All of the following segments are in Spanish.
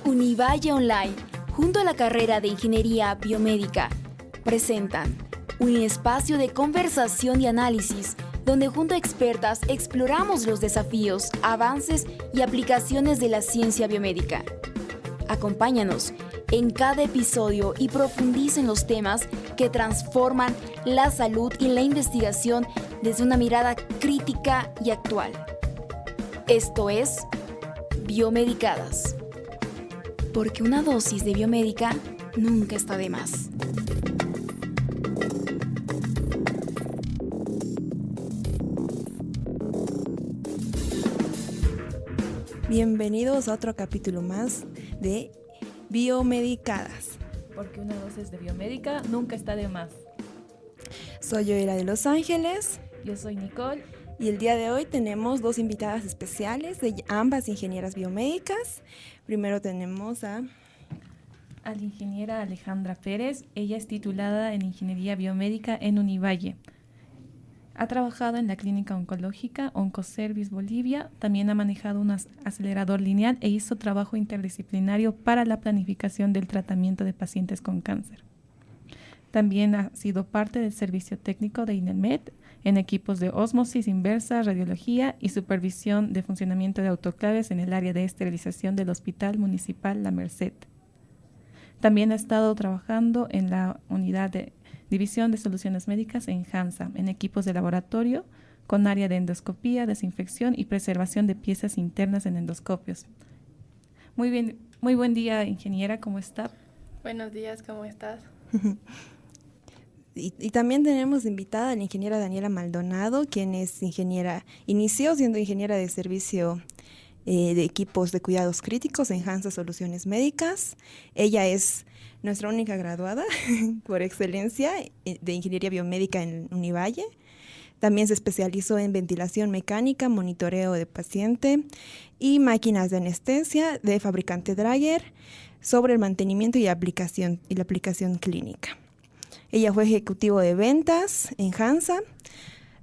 Univalle Online, junto a la carrera de Ingeniería Biomédica, presentan un espacio de conversación y análisis donde junto a expertas exploramos los desafíos, avances y aplicaciones de la ciencia biomédica. Acompáñanos en cada episodio y profundiza en los temas que transforman la salud y la investigación desde una mirada crítica y actual. Esto es Biomedicadas. Porque una dosis de biomédica nunca está de más. Bienvenidos a otro capítulo más de Biomedicadas. Porque una dosis de biomédica nunca está de más. Soy Yoira de Los Ángeles. Yo soy Nicole. Y el día de hoy tenemos dos invitadas especiales, ambas ingenieras biomédicas. Primero tenemos a la ingeniera Alejandra Pérez. Ella es titulada en Ingeniería Biomédica en Univalle. Ha trabajado en la clínica oncológica Oncoservice Bolivia, también ha manejado un acelerador lineal e hizo trabajo interdisciplinario para la planificación del tratamiento de pacientes con cáncer. También ha sido parte del servicio técnico de INELMED en equipos de ósmosis inversa, radiología y supervisión de funcionamiento de autoclaves en el área de esterilización del Hospital Municipal La Merced. También ha estado trabajando en la unidad de División de Soluciones Médicas en HANSA, en equipos de laboratorio, con área de endoscopía, desinfección y preservación de piezas internas en endoscopios. Muy buen día, ingeniera, ¿cómo está? Buenos días, ¿cómo estás? Y también tenemos invitada a la ingeniera Daniela Maldonado, quien es inició siendo ingeniera de servicio de equipos de cuidados críticos en HANSA Soluciones Médicas. Ella es nuestra única graduada por excelencia de Ingeniería Biomédica en Univalle. También se especializó en ventilación mecánica, monitoreo de paciente y máquinas de anestesia de fabricante Draeger sobre el mantenimiento y la aplicación clínica. Ella fue ejecutivo de ventas en HANSA,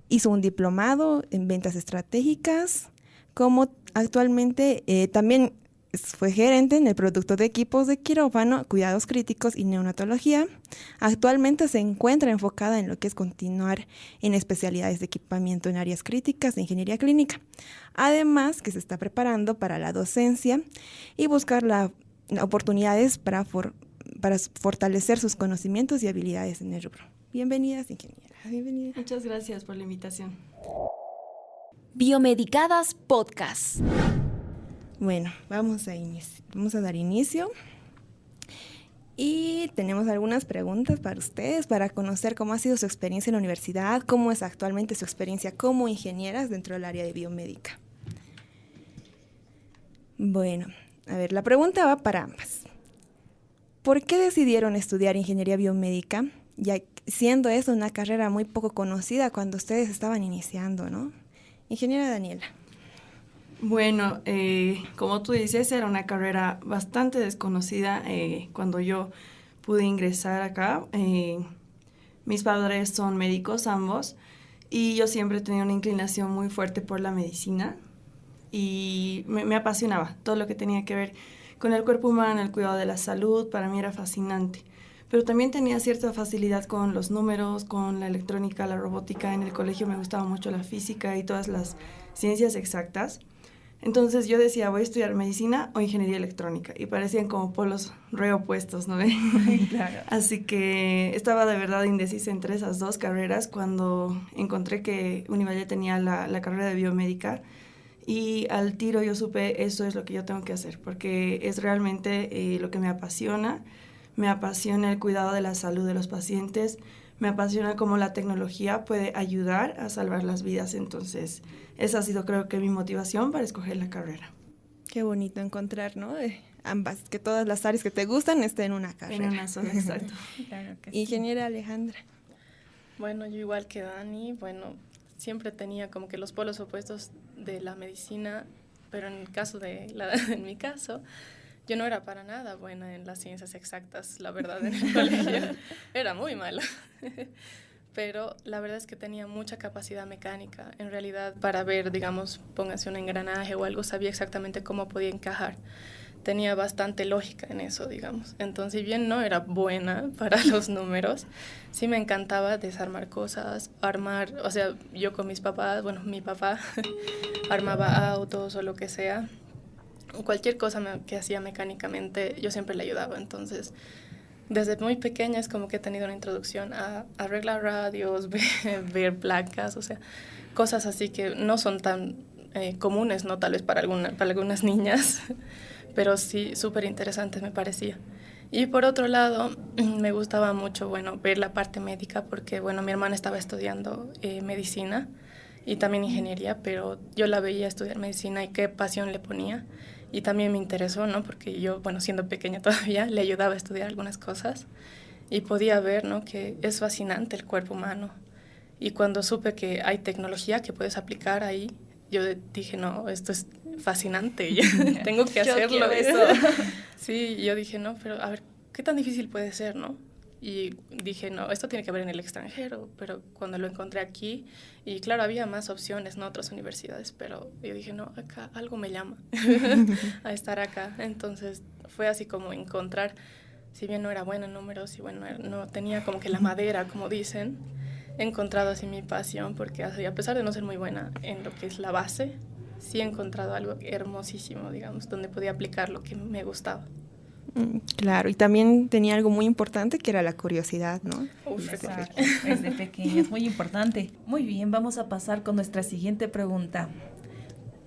hizo un diplomado en ventas estratégicas, como actualmente también fue gerente en el producto de equipos de quirófano, cuidados críticos y neonatología. Actualmente se encuentra enfocada en lo que es continuar en especialidades de equipamiento en áreas críticas de ingeniería clínica. Además que se está preparando para la docencia y buscar oportunidades para fortalecer sus conocimientos y habilidades en el rubro. Bienvenidas, ingeniera. Bienvenida. Muchas gracias por la invitación. Biomedicadas Podcast. Bueno, vamos a dar inicio. Y tenemos algunas preguntas para ustedes, para conocer cómo ha sido su experiencia en la universidad, cómo es actualmente su experiencia como ingenieras dentro del área de biomédica. Bueno, a ver, la pregunta va para ambas. ¿Por qué decidieron estudiar ingeniería biomédica, ya siendo eso una carrera muy poco conocida cuando ustedes estaban iniciando, ¿no? Ingeniera Daniela. Bueno, como tú dices, era una carrera bastante desconocida cuando yo pude ingresar acá. Mis padres son médicos ambos y yo siempre he tenido una inclinación muy fuerte por la medicina y me apasionaba todo lo que tenía que ver con el cuerpo humano, el cuidado de la salud. Para mí era fascinante. Pero también tenía cierta facilidad con los números, con la electrónica, la robótica. En el colegio me gustaba mucho la física y todas las ciencias exactas. Entonces yo decía, voy a estudiar medicina o ingeniería electrónica. Y parecían como polos re opuestos, ¿no? Claro. Así que estaba de verdad indecisa entre esas dos carreras cuando encontré que Univalle tenía la carrera de biomédica. Y al tiro yo supe, eso es lo que yo tengo que hacer, porque es realmente lo que me apasiona. Me apasiona el cuidado de la salud de los pacientes. Me apasiona cómo la tecnología puede ayudar a salvar las vidas. Entonces, esa ha sido, creo que, mi motivación para escoger la carrera. Qué bonito encontrar, ¿no? Ambas, que todas las áreas que te gustan estén en una carrera. En una sola, exacto. Claro que Ingeniera Alejandra. Bueno, yo igual que Dani, siempre tenía como que los polos opuestos de la medicina, pero en mi caso, yo no era para nada buena en las ciencias exactas, la verdad, en el colegio. Era muy mala. Pero la verdad es que tenía mucha capacidad mecánica. En realidad, para ver, digamos, póngase un engranaje o algo, sabía exactamente cómo podía encajar. tenía bastante lógica en eso, digamos. Entonces, si bien no era buena para los números, sí me encantaba desarmar cosas, armar, o sea, yo con mis papás, bueno, mi papá armaba autos o lo que sea, cualquier cosa que hacía mecánicamente, yo siempre le ayudaba. Entonces, desde muy pequeña es como que he tenido una introducción a arreglar radios, ver placas, o sea, cosas así que no son tan comunes, ¿no? Tal vez para algunas niñas, pero sí súper interesantes me parecía. Y por otro lado, me gustaba mucho, bueno, ver la parte médica porque, bueno, mi hermana estaba estudiando medicina y también ingeniería, pero yo la veía estudiar medicina y qué pasión le ponía. Y también me interesó, ¿no? Porque yo, bueno, siendo pequeña todavía, le ayudaba a estudiar algunas cosas y podía ver, ¿no? Que es fascinante el cuerpo humano. Y cuando supe que hay tecnología que puedes aplicar ahí, yo dije, no, esto es fascinante, tengo que hacerlo. Eso. Sí, yo dije, no, pero a ver, ¿qué tan difícil puede ser, no? Y dije, no, esto tiene que haber en el extranjero, pero cuando lo encontré aquí, y claro, había más opciones, ¿no? Otras universidades, pero yo dije, no, acá algo me llama a estar acá. Entonces fue así como encontrar, si bien no era buena en números, y bueno, no tenía como que la madera, como dicen, he encontrado así mi pasión, porque a pesar de no ser muy buena en lo que es la base, sí he encontrado algo hermosísimo, digamos, donde podía aplicar lo que me gustaba. Claro, y también tenía algo muy importante que era la curiosidad, ¿no? Exacto, desde pequeña, es muy importante. Muy bien, vamos a pasar con nuestra siguiente pregunta.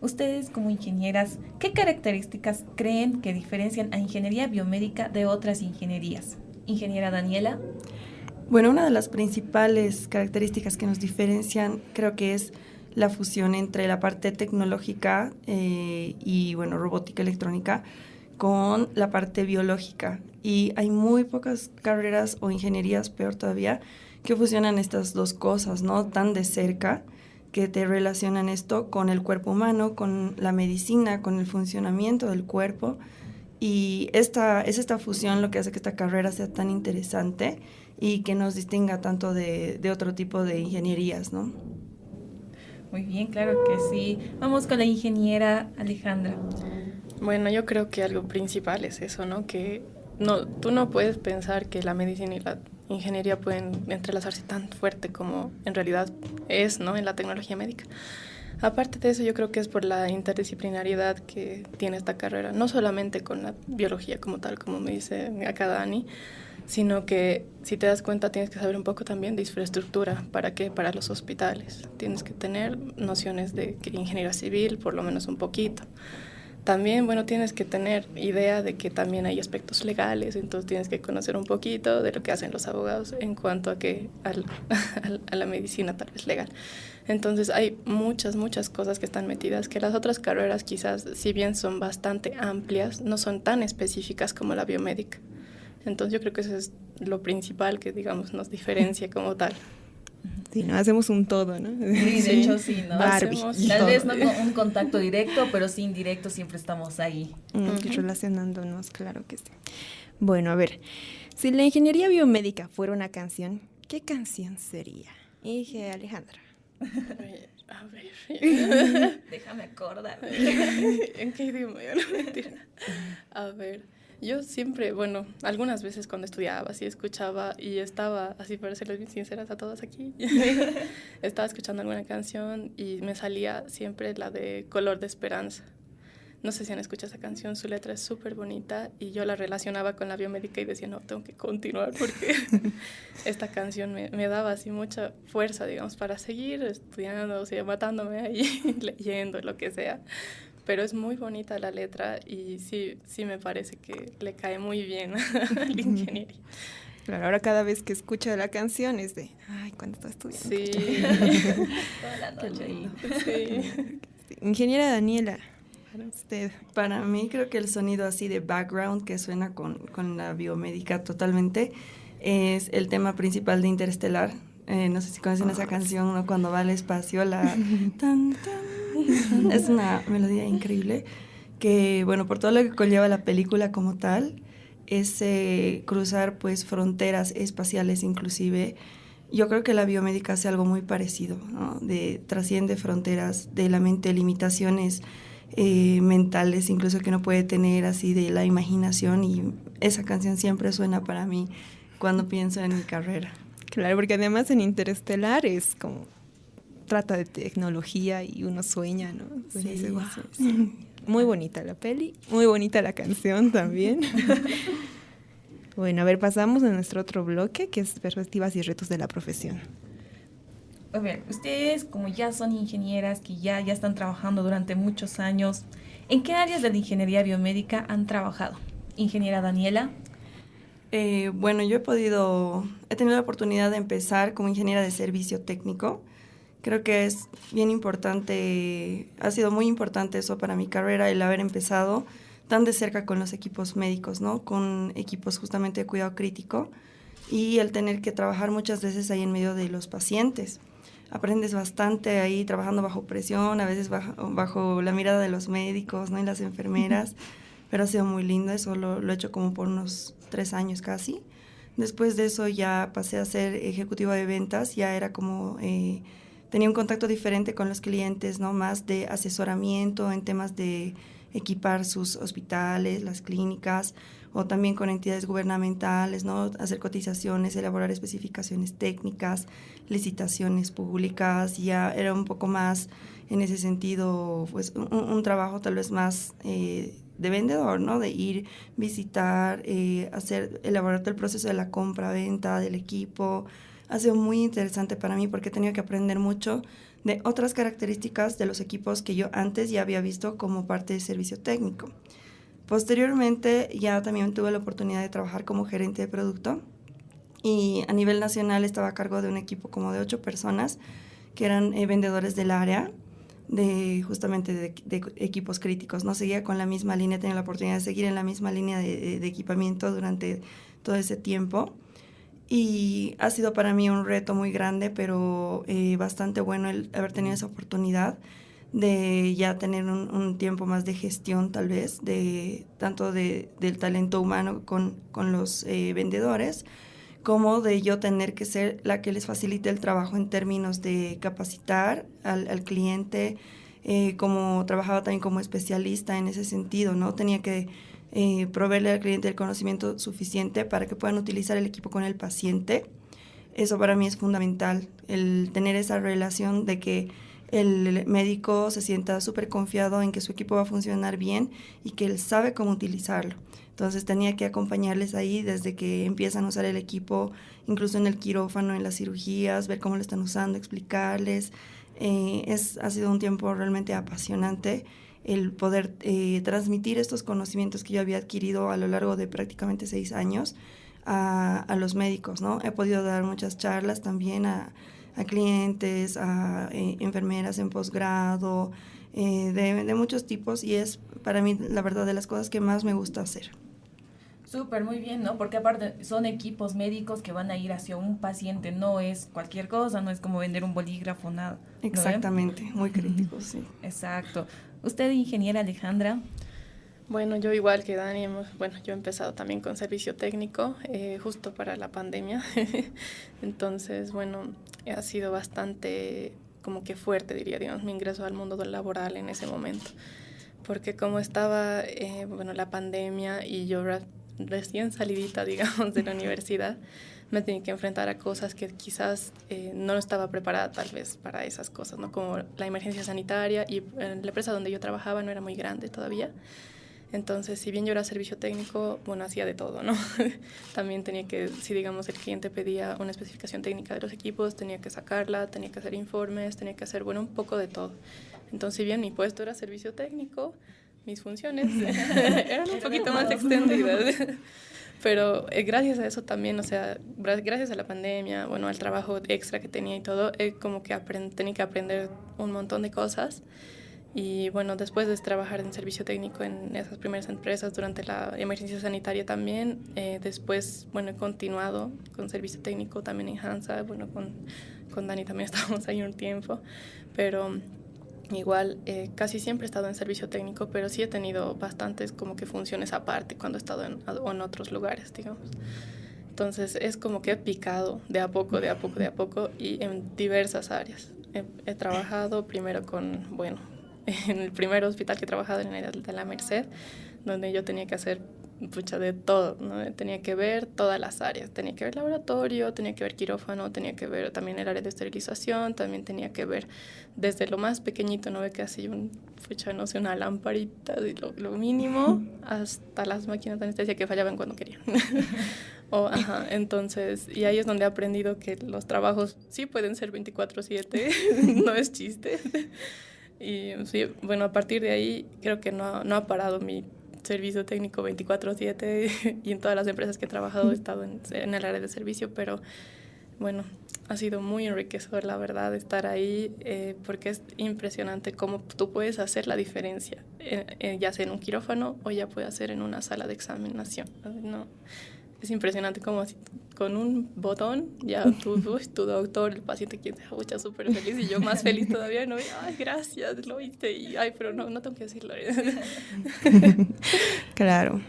Ustedes como ingenieras, ¿qué características creen que diferencian a ingeniería biomédica de otras ingenierías? Ingeniera Daniela. Bueno, una de las principales características que nos diferencian creo que es la fusión entre la parte tecnológica y, bueno, robótica electrónica con la parte biológica. Y hay muy pocas carreras o ingenierías, peor todavía, que fusionan estas dos cosas, ¿no? Tan de cerca, que te relacionan esto con el cuerpo humano, con la medicina, con el funcionamiento del cuerpo. Y es esta fusión lo que hace que esta carrera sea tan interesante y que nos distinga tanto de otro tipo de ingenierías, ¿no? Muy bien, claro que sí. Vamos con la ingeniera Alejandra. Bueno, yo creo que algo principal es eso, ¿no? Que tú no puedes pensar que la medicina y la ingeniería pueden entrelazarse tan fuerte como en realidad es, ¿no? En la tecnología médica. Aparte de eso, yo creo que es por la interdisciplinariedad que tiene esta carrera, no solamente con la biología como tal, como me dice acá Dani, sino que si te das cuenta tienes que saber un poco también de infraestructura. ¿Para qué? Para los hospitales. Tienes que tener nociones de ingeniería civil, por lo menos un poquito. También, bueno, tienes que tener idea de que también hay aspectos legales, entonces tienes que conocer un poquito de lo que hacen los abogados en cuanto a la medicina tal vez legal. Entonces hay muchas cosas que están metidas, que las otras carreras quizás, si bien son bastante amplias, no son tan específicas como la biomédica. Entonces yo creo que eso es lo principal que, digamos, nos diferencia como tal. Sí, ¿no? Hacemos un todo, ¿no? Sí, de hecho sí, ¿no? Barbie. Tal vez no con un contacto directo, pero sí indirecto, siempre estamos ahí. Relacionándonos, claro que sí. Bueno, a ver, si la ingeniería biomédica fuera una canción, ¿qué canción sería? Dije, Alejandra. A ver. Déjame acordar. ¿En qué idioma? Yo no mentira. A ver, yo siempre, bueno, algunas veces cuando estudiaba, sí escuchaba y estaba, así para serles bien sinceras a todas aquí, estaba escuchando alguna canción y me salía siempre la de Color de Esperanza. No sé si han escuchado esa canción, su letra es súper bonita y yo la relacionaba con la biomédica y decía, no, tengo que continuar porque esta canción me daba así mucha fuerza, digamos, para seguir estudiando, o sea, matándome ahí, leyendo, lo que sea. Pero es muy bonita la letra y sí me parece que le cae muy bien a la ingeniería. Claro, ahora cada vez que escucho la canción es de, ay, cuando estaba estudiando. Sí. Toda la noche ahí. Sí. Ingeniera Daniela, para usted. Para mí creo que el sonido así de background que suena con la biomédica totalmente es el tema principal de Interestelar. No sé si conocen esa canción, ¿no? Cuando va al espacio, tan, tan. Es una melodía increíble que, bueno, por todo lo que conlleva la película como tal, es cruzar pues fronteras espaciales inclusive. Yo creo que la biomédica hace algo muy parecido, ¿no? Trasciende fronteras de la mente, limitaciones mentales incluso que uno puede tener así de la imaginación, y esa canción siempre suena para mí cuando pienso en mi carrera. Claro, porque además en Interestelar es como trata de tecnología y uno sueña, ¿no? Pues Sí, dice, "Wow". sí, sí. Muy bonita la peli, muy bonita la canción también. Bueno, a ver, pasamos a nuestro otro bloque, que es perspectivas y retos de la profesión. A ver, ustedes como ya son ingenieras, que ya están trabajando durante muchos años, ¿en qué áreas de la ingeniería biomédica han trabajado? Ingeniera Daniela. Bueno, yo he tenido la oportunidad de empezar como ingeniera de servicio técnico. Creo que es bien importante, ha sido muy importante eso para mi carrera, el haber empezado tan de cerca con los equipos médicos, ¿no? Con equipos justamente de cuidado crítico, y el tener que trabajar muchas veces ahí en medio de los pacientes. Aprendes bastante ahí trabajando bajo presión, a veces bajo la mirada de los médicos, ¿no? Y las enfermeras, pero ha sido muy lindo. Eso lo he hecho como por unos 3 años casi. Después de eso ya pasé a ser ejecutiva de ventas, ya era como, tenía un contacto diferente con los clientes, ¿no? Más de asesoramiento en temas de equipar sus hospitales, las clínicas, o también con entidades gubernamentales, ¿no? Hacer cotizaciones, elaborar especificaciones técnicas, licitaciones públicas. Ya era un poco más en ese sentido, pues un trabajo tal vez más de vendedor, ¿no? De ir, visitar, elaborar todo el proceso de la compra-venta del equipo. Ha sido muy interesante para mí porque he tenido que aprender mucho de otras características de los equipos que yo antes ya había visto como parte de servicio técnico. Posteriormente ya también tuve la oportunidad de trabajar como gerente de producto, y a nivel nacional estaba a cargo de un equipo como de 8 personas que eran vendedores del área justamente de equipos críticos. No seguía con la misma línea, tenía la oportunidad de seguir en la misma línea de equipamiento durante todo ese tiempo. Y ha sido para mí un reto muy grande, pero bastante bueno el haber tenido esa oportunidad de ya tener un tiempo más de gestión, tal vez, tanto del talento humano con los vendedores, como de yo tener que ser la que les facilite el trabajo en términos de capacitar al cliente, como trabajaba también como especialista en ese sentido, ¿no? Tenía que proveerle al cliente el conocimiento suficiente para que puedan utilizar el equipo con el paciente. Eso para mí es fundamental, el tener esa relación de que el médico se sienta súper confiado en que su equipo va a funcionar bien y que él sabe cómo utilizarlo. Entonces tenía que acompañarles ahí desde que empiezan a usar el equipo, incluso en el quirófano, en las cirugías, ver cómo lo están usando, explicarles. Ha sido un tiempo realmente apasionante el poder transmitir estos conocimientos que yo había adquirido a lo largo de prácticamente 6 años a los médicos, ¿no? He podido dar muchas charlas también a clientes, a enfermeras en posgrado, de muchos tipos, y es para mí la verdad de las cosas que más me gusta hacer. Súper, muy bien, ¿no? Porque aparte son equipos médicos que van a ir hacia un paciente, no es cualquier cosa, no es como vender un bolígrafo, nada. ¿No Exactamente, muy críticos, sí. Exacto. ¿Usted, ingeniera Alejandra? Bueno, yo igual que Dani, yo he empezado también con servicio técnico, justo para la pandemia. Entonces, ha sido bastante como que fuerte, digamos, mi ingreso al mundo laboral en ese momento. Porque como estaba, la pandemia y yo recién salidita, digamos, de la universidad, me tenía que enfrentar a cosas que quizás no estaba preparada tal vez para esas cosas, ¿no? Como la emergencia sanitaria, y la empresa donde yo trabajaba no era muy grande todavía. Entonces, si bien yo era servicio técnico, hacía de todo, ¿no? También tenía que, si digamos el cliente pedía una especificación técnica de los equipos, tenía que sacarla, tenía que hacer informes, tenía que hacer, un poco de todo. Entonces, si bien mi puesto era servicio técnico, mis funciones eran un poquito más extendidas. Pero gracias a eso también, gracias a la pandemia, al trabajo extra que tenía y todo, como que tenía que aprender un montón de cosas. Y después de trabajar en servicio técnico en esas primeras empresas durante la emergencia sanitaria también, después, he continuado con servicio técnico también en Hansa, con Dani también estábamos ahí un tiempo, pero igual casi siempre he estado en servicio técnico, pero sí he tenido bastantes como que funciones aparte cuando he estado en otros lugares, digamos. Entonces es como que he picado de a poco y en diversas áreas. He trabajado primero con, en el primer hospital que he trabajado en el de la Merced, donde yo tenía que hacer de todo, ¿no? Tenía que ver todas las áreas, tenía que ver laboratorio, tenía que ver quirófano, tenía que ver también el área de esterilización, también tenía que ver desde lo más pequeñito, ¿no? Que así no sé, una lamparita, lo mínimo, hasta las máquinas de anestesia que fallaban cuando querían. Entonces, y ahí es donde he aprendido que los trabajos sí pueden ser 24/7, no es chiste. Y sí, bueno, a partir de ahí creo que no ha parado mi servicio técnico 24/7 y en todas las empresas que he trabajado he estado en el área de servicio, pero bueno, ha sido muy enriquecedor, la verdad, estar ahí, porque es impresionante cómo tú puedes hacer la diferencia, ya sea en un quirófano o ya puede hacer en una sala de examinación. No, es impresionante cómo así, con un botón ya tu doctor, el paciente, quien sea, mucha súper feliz y yo más feliz todavía, ¿no? Ay, gracias, lo hice, y ay, pero no tengo que decirlo. Claro.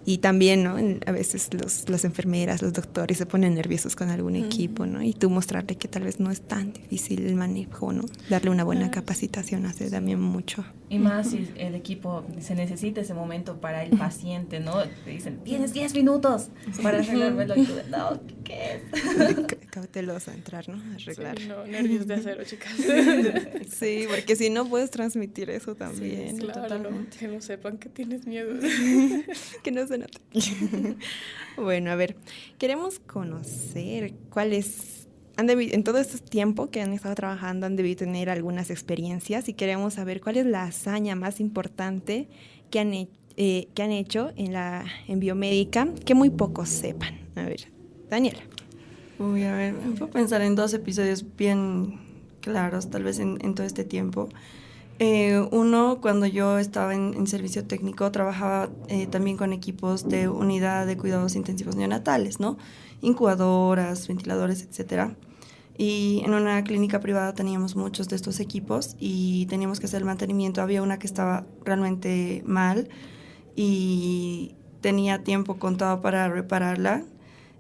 Y también, ¿no? A veces las enfermeras, los doctores se ponen nerviosos con algún equipo, ¿no? Y tú mostrarle que tal vez no es tan difícil el manejo, ¿no? Darle una buena capacitación hace también mucho. Y más si el equipo se necesita ese momento para el paciente, ¿no? Te dicen, tienes 10 minutos para arreglármelo. Y tú, no, ¿qué es? Cauteloso entrar, ¿no? Arreglar. Sí, no, nervios de acero, chicas. Sí, porque si no puedes transmitir eso también. Sí, claro, que no sepan que tienes miedo. Que no se note. Bueno, a ver, queremos conocer cuáles en todo este tiempo que han estado trabajando han debido tener algunas experiencias y queremos saber cuál es la hazaña más importante que han hecho en biomédica que muy pocos sepan. A ver, Daniela. Uy, a ver, me puedo pensar en 2 episodios bien claros, tal vez en todo este tiempo. Uno, cuando yo estaba en servicio técnico, trabajaba también con equipos de unidad de cuidados intensivos neonatales, ¿no? Incubadoras, ventiladores, etcétera. Y en una clínica privada teníamos muchos de estos equipos y teníamos que hacer el mantenimiento. Había una que estaba realmente mal y tenía tiempo contado para repararla.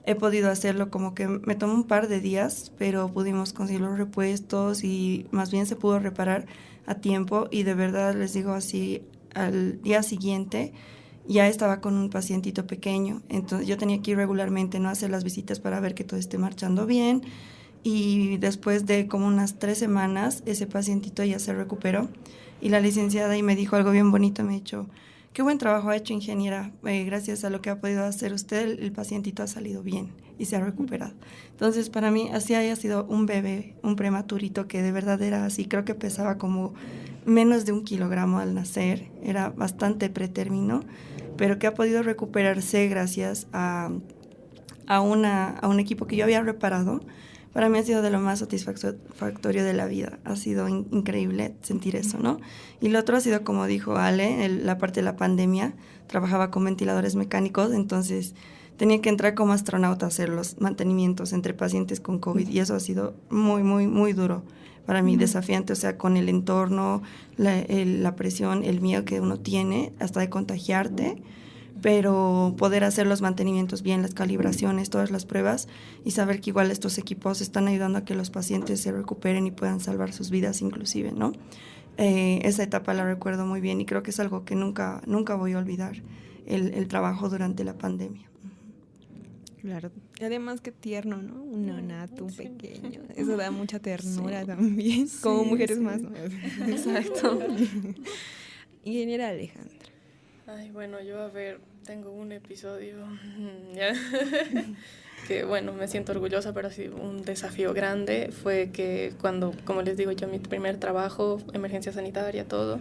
He podido hacerlo, como que me tomó un par de días, pero pudimos conseguir los repuestos y más bien se pudo reparar a tiempo. Y de verdad les digo así, al día siguiente ya estaba con un pacientito pequeño. Entonces yo tenía que ir regularmente, no hacer las visitas para ver que todo esté marchando bien. Y después de como unas 3 semanas, ese pacientito ya se recuperó. Y la licenciada ahí me dijo algo bien bonito, me ha dicho: qué buen trabajo ha hecho, ingeniera. Gracias a lo que ha podido hacer usted, el pacientito ha salido bien y se ha recuperado. Entonces, para mí, así haya sido un bebé, un prematurito que de verdad era así, creo que pesaba como menos de 1 kilogramo al nacer, era bastante pretérmino, pero que ha podido recuperarse gracias a un equipo que yo había reparado. Para mí ha sido de lo más satisfactorio de la vida. Ha sido increíble sentir eso, ¿no? Y lo otro ha sido, como dijo Ale, la parte de la pandemia. Trabajaba con ventiladores mecánicos, entonces tenía que entrar como astronauta a hacer los mantenimientos entre pacientes con COVID. Y eso ha sido muy, muy, muy duro para mí, desafiante. O sea, con el entorno, la presión, el miedo que uno tiene, hasta de contagiarte. Pero poder hacer los mantenimientos bien, las calibraciones, todas las pruebas y saber que igual estos equipos están ayudando a que los pacientes se recuperen y puedan salvar sus vidas inclusive, ¿no? Esa etapa la recuerdo muy bien y creo que es algo que nunca voy a olvidar, el trabajo durante la pandemia. Claro, y además qué tierno, ¿no? Un neonato, un pequeño, eso da mucha ternura también, como mujeres más, ¿no? Exacto. Ingeniera Alejandra. Ay, bueno, yo tengo un episodio que, bueno, me siento orgullosa, pero sí un desafío grande. Fue que cuando, como les digo yo, mi primer trabajo, emergencia sanitaria, todo,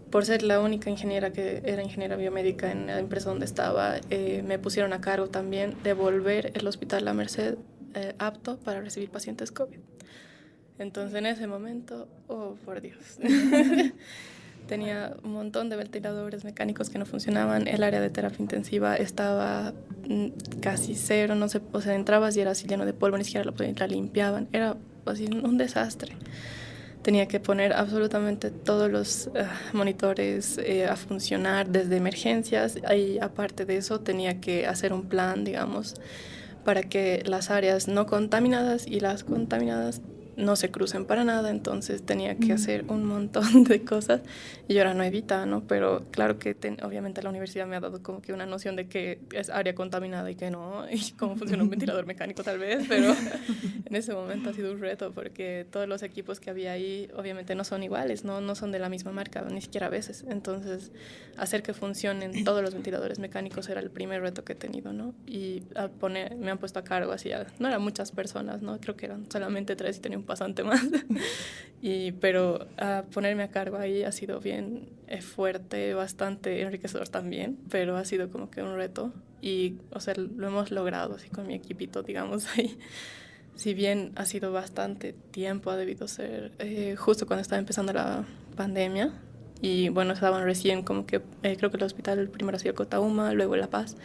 por ser la única ingeniera que era ingeniera biomédica en la empresa donde estaba, me pusieron a cargo también de volver el Hospital La Merced apto para recibir pacientes COVID. Entonces, en ese momento, oh, por Dios... Tenía un montón de ventiladores mecánicos que no funcionaban. El área de terapia intensiva estaba casi cero, no sé, o sea, entrabas y era así lleno de polvo, ni siquiera la limpiaban. Era así un desastre. Tenía que poner absolutamente todos los monitores a funcionar desde emergencias. Y aparte de eso, tenía que hacer un plan, digamos, para que las áreas no contaminadas y las contaminadas no se crucen para nada, entonces tenía que hacer un montón de cosas y yo era nuevita, ¿no? Pero claro que obviamente la universidad me ha dado como que una noción de que es área contaminada y que no, y cómo funciona un ventilador mecánico tal vez, pero en ese momento ha sido un reto porque todos los equipos que había ahí obviamente no son iguales, no son de la misma marca, ni siquiera a veces, entonces hacer que funcionen todos los ventiladores mecánicos era el primer reto que he tenido, ¿no? Y me han puesto a cargo así, no eran muchas personas, ¿no? Creo que eran solamente 3 y tenía un pasante más. Pero ponerme a cargo ahí ha sido bien fuerte, bastante enriquecedor también, pero ha sido como que un reto y, o sea, lo hemos logrado así con mi equipito, digamos, ahí. Si bien ha sido bastante tiempo, ha debido ser justo cuando estaba empezando la pandemia. Y bueno, estaban recién como que, creo que el hospital primero ha sido Cotauma, luego La Paz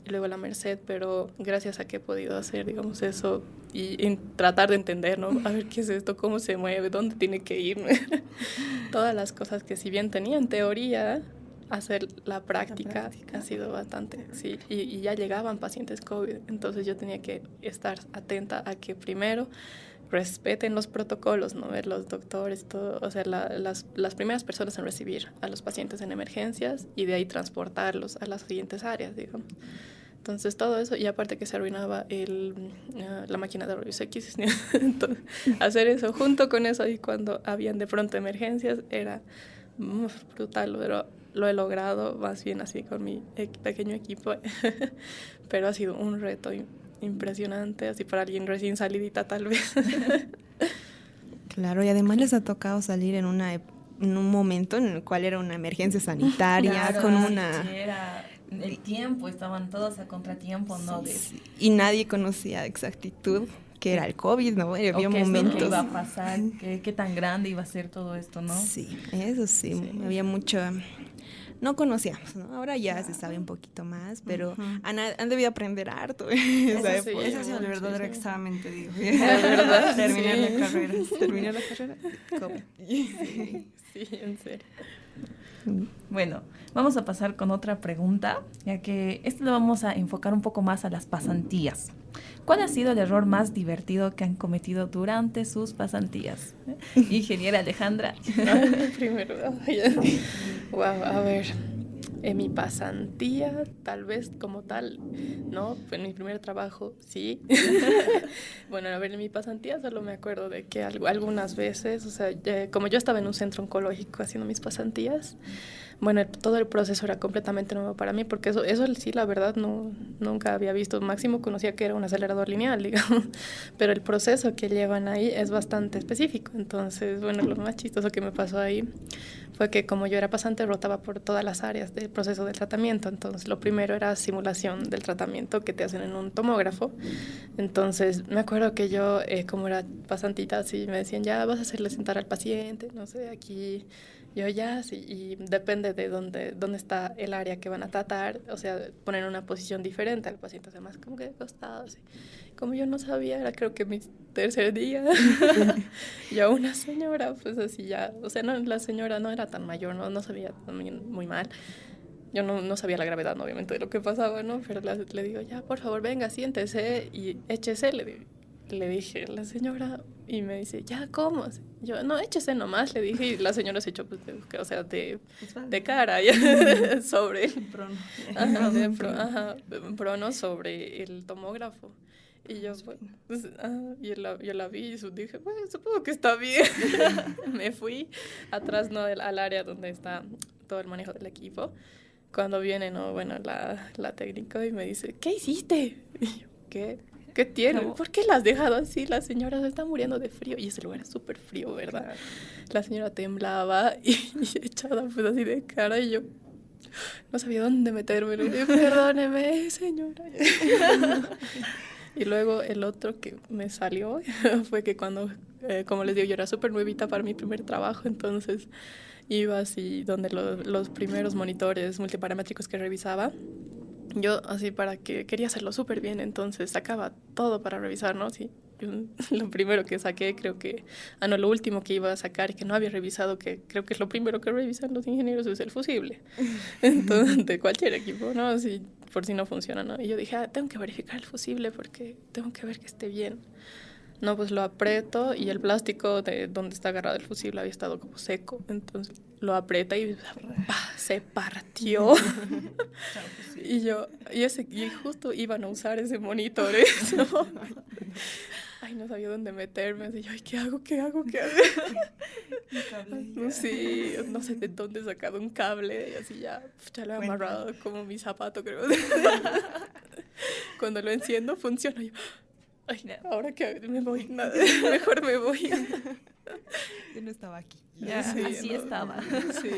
y luego La Merced, pero gracias a que he podido hacer, digamos, eso y tratar de entender, ¿no? A ver qué es esto, cómo se mueve, dónde tiene que ir. Todas las cosas que si bien tenía en teoría, hacer la práctica ha sido bastante, sí. Y ya llegaban pacientes COVID, entonces yo tenía que estar atenta a que primero respeten los protocolos, ¿no? Ver los doctores, todo, o sea, las primeras personas en recibir a los pacientes en emergencias y de ahí transportarlos a las siguientes áreas, digamos. Entonces todo eso, y aparte que se arruinaba la máquina de rayos X, entonces, hacer eso junto con eso y cuando habían de pronto emergencias era brutal, pero lo he logrado más bien así con mi pequeño equipo, pero ha sido un reto impresionante, así para alguien recién salidita tal vez. Claro, y además les ha tocado salir en un momento en el cual era una emergencia sanitaria, claro, con una... Era el tiempo, estaban todos a contratiempo, ¿no? Sí. Y nadie conocía de exactitud qué era el COVID, ¿no? Había momentos... ¿Qué iba a pasar? ¿Qué tan grande iba a ser todo esto, no? Sí, eso sí. Había mucho... No conocíamos, ¿no? Ahora ya se sabe un poquito más, pero han debido aprender harto. Ese ha sido el verdadero examen, te digo. Terminar la carrera. Terminar la carrera. ¿Cómo? Sí, en serio. Bueno, vamos a pasar con otra pregunta, ya que esto lo vamos a enfocar un poco más a las pasantías. ¿Cuál ha sido el error más divertido que han cometido durante sus pasantías? Ingeniera Alejandra. Primero, wow, a ver, en mi pasantía, tal vez como tal, no, en mi primer trabajo, sí. Bueno, a ver, en mi pasantía solo me acuerdo de que algunas veces, o sea, como yo estaba en un centro oncológico haciendo mis pasantías, bueno, todo el proceso era completamente nuevo para mí, porque eso sí, la verdad, nunca había visto. Máximo conocía que era un acelerador lineal, digamos, pero el proceso que llevan ahí es bastante específico. Entonces, bueno, lo más chistoso que me pasó ahí fue que como yo era pasante, rotaba por todas las áreas del proceso de tratamiento. Entonces, lo primero era simulación del tratamiento que te hacen en un tomógrafo. Entonces, me acuerdo que yo, como era pasantita, así me decían, ya vas a hacerle sentar al paciente, no sé, aquí... Yo ya, sí, y depende de dónde está el área que van a tratar, o sea, poner una posición diferente al paciente, además como que de costado, así. Como yo no sabía, era creo que mi tercer día, y a una señora, pues así ya, o sea, no, la señora no era tan mayor, no sabía también muy mal. Yo no sabía la gravedad, ¿no? Obviamente, de lo que pasaba, ¿no? Pero le digo, ya, por favor, venga, siéntese y échese, le dije a la señora, y me dice, ya, ¿cómo? Yo, no, échese nomás, le dije, y la señora se echó, pues, o sea, de cara, ya, sobre el prono. Prono sobre el tomógrafo. Y yo, pues, yo la vi y dije, bueno, supongo que está bien. Me fui atrás, ¿no? Al área donde está todo el manejo del equipo. Cuando viene, ¿no? Bueno, la técnica y me dice, ¿qué hiciste? Y yo, ¿Qué tiene? ¿Por qué la has dejado así? La señora se está muriendo de frío. Y ese lugar es súper frío, ¿verdad? Claro. La señora temblaba y echada pues así de cara. Y yo no sabía dónde meterme. Perdóneme, señora. Y luego el otro que me salió fue que cuando, como les digo, yo era súper nuevita para mi primer trabajo. Entonces iba así donde los primeros monitores multiparamétricos que revisaba. Yo así quería hacerlo súper bien, entonces sacaba todo para revisar, ¿no? Sí, lo primero que saqué lo último que iba a sacar y que no había revisado, que creo que es lo primero que revisan los ingenieros, es el fusible. Entonces, de cualquier equipo, ¿no? Sí, por si no funciona, ¿no? Y yo dije, tengo que verificar el fusible porque tengo que ver que esté bien. No, pues lo aprieto y el plástico de donde está agarrado el fusible había estado como seco. Entonces lo aprieta y se partió. Y justo iban a usar ese monitor. Eso. Ay, no sabía dónde meterme. Así, ay, ¿qué hago? Sí, no sé de dónde he sacado un cable y así ya lo he amarrado como mi zapato, creo. Cuando lo enciendo funciona. Yo, ay, ahora que me voy, mejor me voy. Yo no estaba aquí. Ya, Sí, así no, estaba. Sí.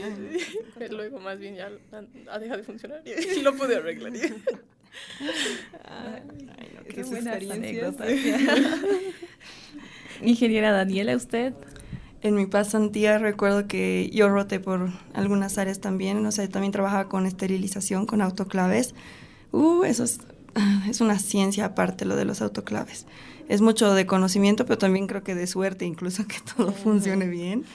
Luego más bien ya ha dejado de funcionar y lo pude arreglar. Qué Esas buena experiencias. anécdota. Ingeniera Daniela, ¿usted? En mi pasantía recuerdo que yo roté por algunas áreas también, o sea, también trabajaba con esterilización, con autoclaves. Eso es una ciencia aparte, lo de los autoclaves. Es mucho de conocimiento, pero también creo que de suerte, incluso que todo funcione bien.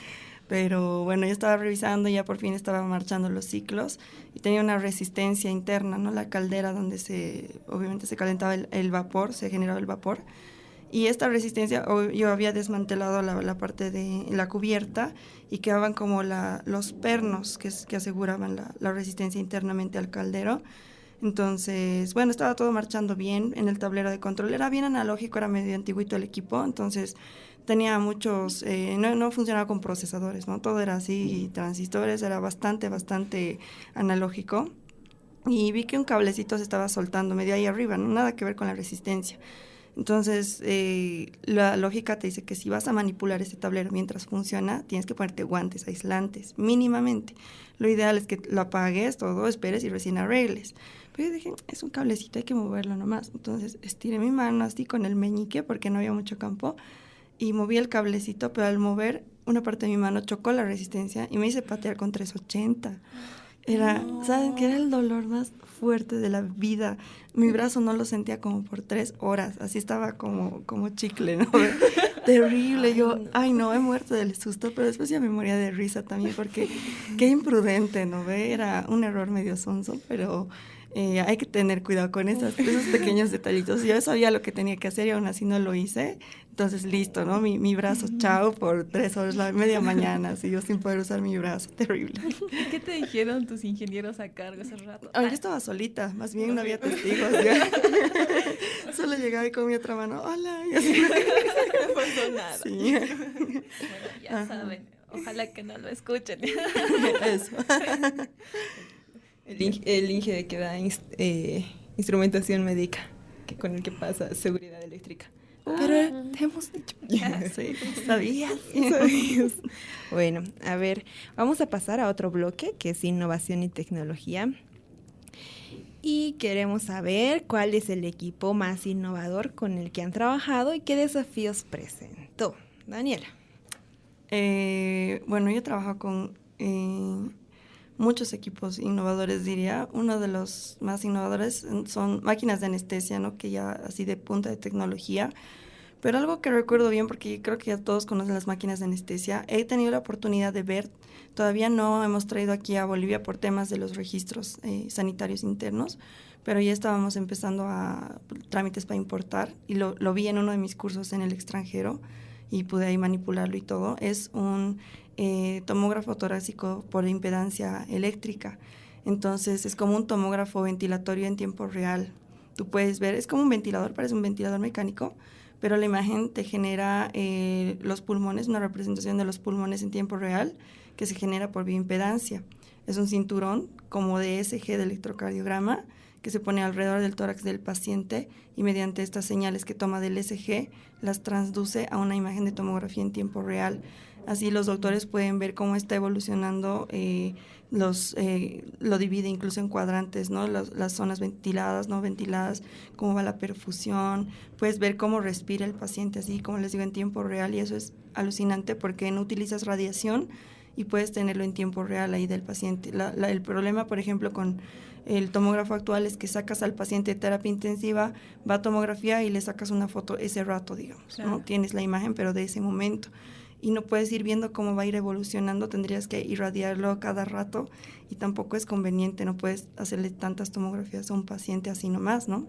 Pero bueno, yo estaba revisando, ya por fin estaba marchando los ciclos y tenía una resistencia interna, ¿no? La caldera donde obviamente se calentaba el vapor, se generaba el vapor. Y esta resistencia, yo había desmantelado la parte de la cubierta y quedaban como los pernos que aseguraban la resistencia internamente al caldero. Entonces, bueno, estaba todo marchando bien en el tablero de control. Era bien analógico, era medio antiguito el equipo, entonces tenía muchos, no funcionaba con procesadores, ¿no? Todo era así, transistores, era bastante analógico. Y vi que un cablecito se estaba soltando medio ahí arriba, ¿no? Nada que ver con la resistencia. Entonces, la lógica te dice que si vas a manipular este tablero mientras funciona, tienes que ponerte guantes aislantes, mínimamente. Lo ideal es que lo apagues todo, esperes y recién arregles. Pero yo dije, es un cablecito, hay que moverlo nomás. Entonces, estiré mi mano así con el meñique, porque no había mucho campo, y moví el cablecito, pero al mover, una parte de mi mano chocó la resistencia y me hice patear con 380. ¿Saben qué era el dolor más fuerte de la vida? Mi brazo no lo sentía como por 3 horas, así estaba como chicle, ¿no? Terrible, ay no, he muerto del susto, pero después ya me moría de risa también, porque qué imprudente, ¿no ve? Era un error medio sonso, pero hay que tener cuidado con esos pequeños detallitos. Yo sabía lo que tenía que hacer y aún así no lo hice. Entonces, listo, ¿no? Mi brazo, chao, por 3 horas, media mañana, así yo sin poder usar mi brazo, terrible. ¿Y qué te dijeron tus ingenieros a cargo ese rato? Yo estaba solita, más bien no había testigos. Solo llegaba y con mi otra mano, hola. Y así. No pasó nada. Sí. Bueno, ya saben, ojalá que no lo escuchen. Eso. El Inge que da instrumentación médica, con el que pasa seguridad eléctrica. Pero te hemos dicho. Sí, sabías. Bueno, a ver, vamos a pasar a otro bloque que es innovación y tecnología. Y queremos saber cuál es el equipo más innovador con el que han trabajado y qué desafíos presentó. Daniela. Bueno, yo trabajo con muchos equipos innovadores, diría. Uno de los más innovadores son máquinas de anestesia, ¿no? Que ya así de punta de tecnología. Pero algo que recuerdo bien, porque creo que ya todos conocen las máquinas de anestesia, he tenido la oportunidad de ver, todavía no hemos traído aquí a Bolivia por temas de los registros sanitarios internos, pero ya estábamos empezando a trámites para importar y lo vi en uno de mis cursos en el extranjero y pude ahí manipularlo y todo. Es un tomógrafo torácico por impedancia eléctrica. Entonces es como un tomógrafo ventilatorio en tiempo real. Tú puedes ver, es como un ventilador, parece un ventilador mecánico, pero la imagen te genera los pulmones, una representación de los pulmones en tiempo real que se genera por bioimpedancia. Es un cinturón como de ECG de electrocardiograma que se pone alrededor del tórax del paciente y mediante estas señales que toma del ECG las transduce a una imagen de tomografía en tiempo real. Así los doctores pueden ver cómo está evolucionando, lo divide incluso en cuadrantes, ¿no? Las zonas ventiladas, no ventiladas, cómo va la perfusión, puedes ver cómo respira el paciente, así como les digo, en tiempo real, y eso es alucinante porque no utilizas radiación y puedes tenerlo en tiempo real ahí del paciente. El problema, por ejemplo, con el tomógrafo actual es que sacas al paciente de terapia intensiva, va a tomografía y le sacas una foto ese rato, digamos, claro, ¿no? Tienes la imagen, pero de ese momento. Y no puedes ir viendo cómo va a ir evolucionando, tendrías que irradiarlo cada rato y tampoco es conveniente, no puedes hacerle tantas tomografías a un paciente así nomás, ¿no?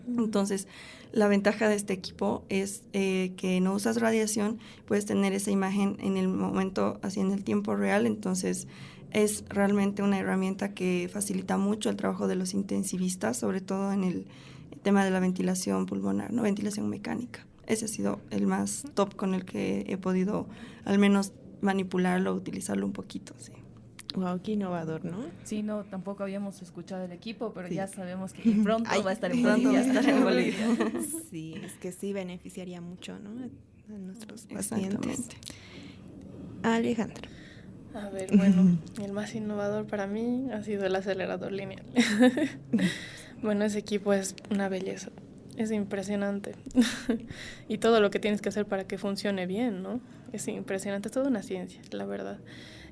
Entonces, la ventaja de este equipo es que no usas radiación, puedes tener esa imagen en el momento, así en el tiempo real, entonces es realmente una herramienta que facilita mucho el trabajo de los intensivistas, sobre todo en el tema de la ventilación pulmonar, ¿no? Ventilación mecánica. Ese ha sido el más top con el que he podido al menos manipularlo, utilizarlo un poquito, sí. Wow, qué innovador, ¿no? Sí, no, tampoco habíamos escuchado el equipo, pero Sí. ya sabemos que pronto va a estar en Pronto va a Bolivia. estar en Bolivia. Sí, es que sí beneficiaría mucho, ¿no? A nuestros pacientes. Exactamente. Alejandro. A ver, bueno, el más innovador para mí ha sido el acelerador lineal. Bueno, ese equipo es una belleza, es impresionante. Y todo lo que tienes que hacer para que funcione bien, ¿no? Es impresionante, es toda una ciencia, la verdad.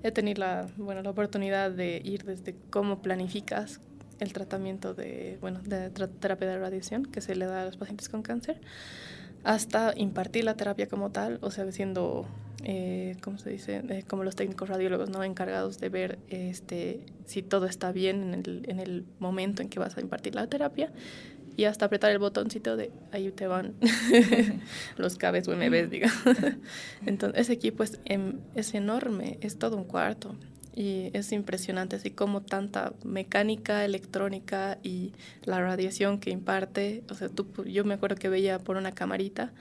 He tenido la oportunidad de ir desde cómo planificas el tratamiento de terapia de radiación que se le da a los pacientes con cáncer, hasta impartir la terapia como tal, o sea, siendo, ¿cómo se dice? Como los técnicos radiólogos, ¿no? Encargados de ver si todo está bien en el momento en que vas a impartir la terapia, y hasta apretar el botoncito de ahí te van los cabes UMBs, digamos. Entonces, ese equipo es enorme, es todo un cuarto. Y es impresionante así como tanta mecánica, electrónica y la radiación que imparte. O sea, yo me acuerdo que veía por una camarita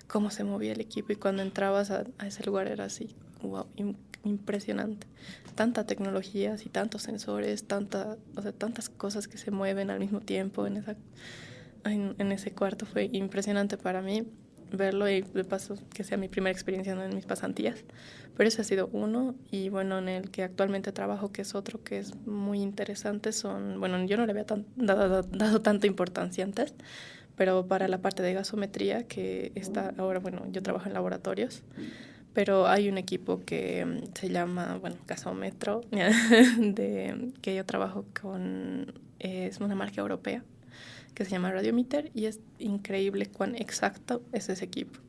cómo se movía el equipo, y cuando entrabas a ese lugar era así, wow, impresionante. Tanta tecnología y tantos sensores, tantas cosas que se mueven al mismo tiempo en ese cuarto. Fue impresionante para mí verlo, y de paso que sea mi primera experiencia, ¿no?, en mis pasantías. Pero ese ha sido uno, y bueno, en el que actualmente trabajo, que es otro que es muy interesante, yo no le había dado tanta importancia antes, pero para la parte de gasometría, que está ahora, yo trabajo en laboratorios, pero hay un equipo que se llama, Gasómetro, que yo trabajo con, es una marca europea, que se llama Radiometer, y es increíble cuán exacto es ese equipo.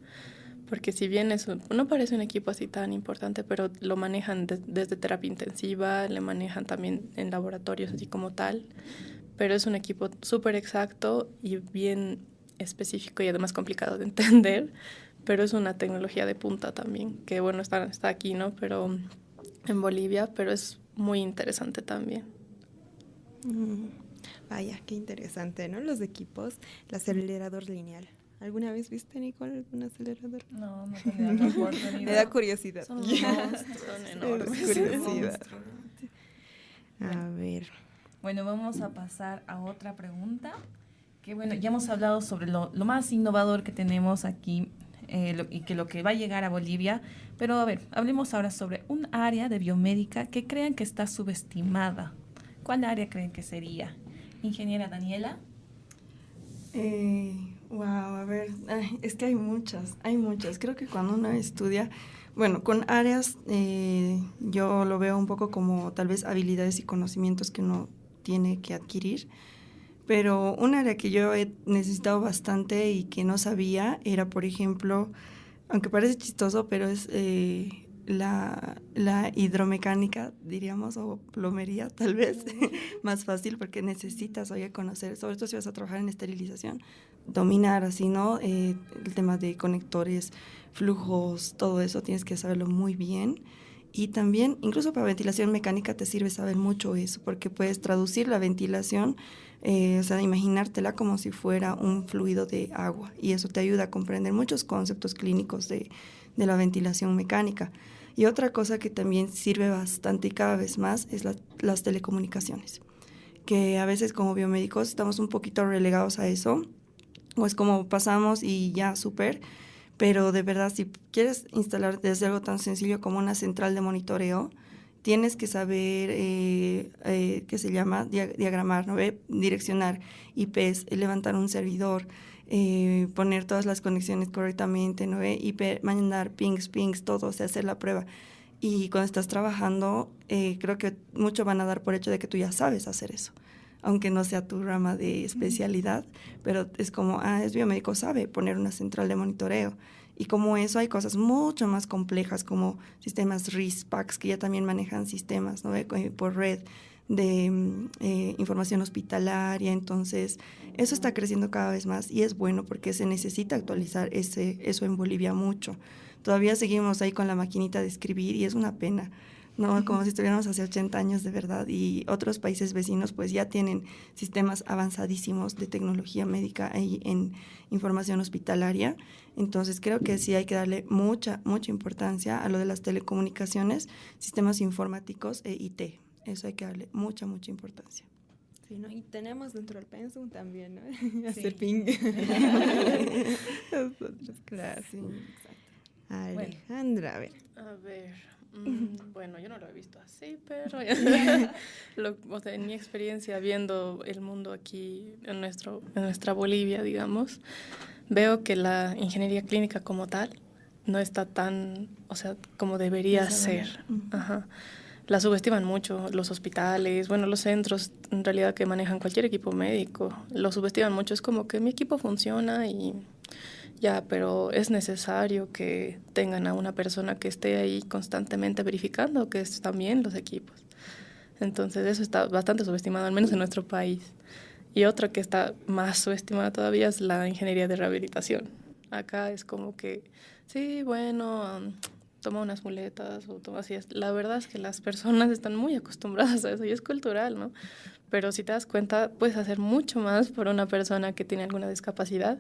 Porque si bien no parece un equipo así tan importante, pero lo manejan desde terapia intensiva, le manejan también en laboratorios así como tal, pero es un equipo súper exacto y bien específico, y además complicado de entender, pero es una tecnología de punta también, que está aquí, ¿no? Pero en Bolivia, pero es muy interesante también. Vaya, qué interesante, ¿no? Los equipos, el acelerador lineal. ¿Alguna vez viste, Nicole, algún acelerador? No tenía la oportunidad. Me da curiosidad. Son monstruos, son enormes. Curiosidad. A ver. Bueno, vamos a pasar a otra pregunta. Que ya hemos hablado sobre lo más innovador que tenemos aquí, y que lo que va a llegar a Bolivia. Pero a ver, hablemos ahora sobre un área de biomédica que crean que está subestimada. ¿Cuál área creen que sería? Ingeniera Daniela. A ver, es que hay muchas. Creo que cuando uno estudia, con áreas, yo lo veo un poco como tal vez habilidades y conocimientos que uno tiene que adquirir, pero un área que yo he necesitado bastante y que no sabía era, por ejemplo, aunque parece chistoso, pero es la hidromecánica, diríamos, o plomería tal vez, más fácil, porque necesitas conocer, sobre todo si vas a trabajar en esterilización, dominar así, ¿no? El tema de conectores, flujos, todo eso tienes que saberlo muy bien. Y también, incluso para ventilación mecánica te sirve saber mucho eso, porque puedes traducir la ventilación, imaginártela como si fuera un fluido de agua, y eso te ayuda a comprender muchos conceptos clínicos de la ventilación mecánica. Y otra cosa que también sirve bastante y cada vez más es las telecomunicaciones, que a veces como biomédicos estamos un poquito relegados a eso, o es como pasamos y ya súper, pero de verdad si quieres instalar desde algo tan sencillo como una central de monitoreo, tienes que saber, ¿qué se llama? Diagramar, ¿no? Direccionar IPs, levantar un servidor, poner todas las conexiones correctamente, ¿no? IP, mandar pings, todo, o sea, hacer la prueba. Y cuando estás trabajando, creo que mucho van a dar por hecho de que tú ya sabes hacer eso, aunque no sea tu rama de especialidad, pero es como, es biomédico, sabe poner una central de monitoreo. Y como eso hay cosas mucho más complejas como sistemas RIS, PACS, que ya también manejan sistemas, ¿no? Por red información hospitalaria. Entonces, eso está creciendo cada vez más y es bueno porque se necesita actualizar eso en Bolivia mucho. Todavía seguimos ahí con la maquinita de escribir y es una pena, ¿no? Como si estuviéramos hace 80 años de verdad, y otros países vecinos pues ya tienen sistemas avanzadísimos de tecnología médica y en información hospitalaria. Entonces creo que sí hay que darle mucha importancia a lo de las telecomunicaciones, sistemas informáticos e IT. Eso hay que darle mucha importancia. Sí, ¿no? Y tenemos dentro del pensum también, ¿no? Hacer ping. Nosotros, claro. Sí, exacto. Alejandra, a ver. A ver, bueno, yo no lo he visto así, pero o sea, en mi experiencia viendo el mundo aquí en nuestra Bolivia, digamos, veo que la ingeniería clínica como tal no está tan, o sea, como debería ser. Ajá. La subestiman mucho los hospitales, bueno, los centros en realidad que manejan cualquier equipo médico, lo subestiman mucho. Es como que mi equipo funciona y ya, pero es necesario que tengan a una persona que esté ahí constantemente verificando que están bien los equipos. Entonces eso está bastante subestimado, al menos en nuestro país. Y otra que está más subestimada todavía es la ingeniería de rehabilitación. Acá es como que, sí, bueno, toma unas muletas o toma así. La verdad es que las personas están muy acostumbradas a eso y es cultural, ¿no? Pero si te das cuenta, puedes hacer mucho más por una persona que tiene alguna discapacidad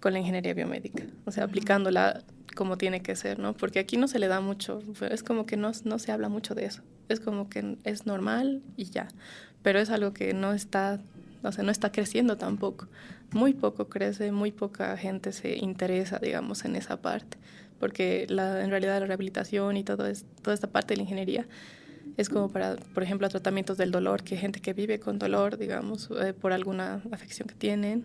con la ingeniería biomédica, o sea, aplicándola como tiene que ser, ¿no? Porque aquí no se le da mucho, es como que no se habla mucho de eso, es como que es normal y ya, pero es algo que no está creciendo tampoco, muy poco crece, muy poca gente se interesa, digamos, en esa parte, porque en realidad la rehabilitación y toda esta parte de la ingeniería es como para, por ejemplo, tratamientos del dolor, que hay gente que vive con dolor, digamos, por alguna afección que tienen,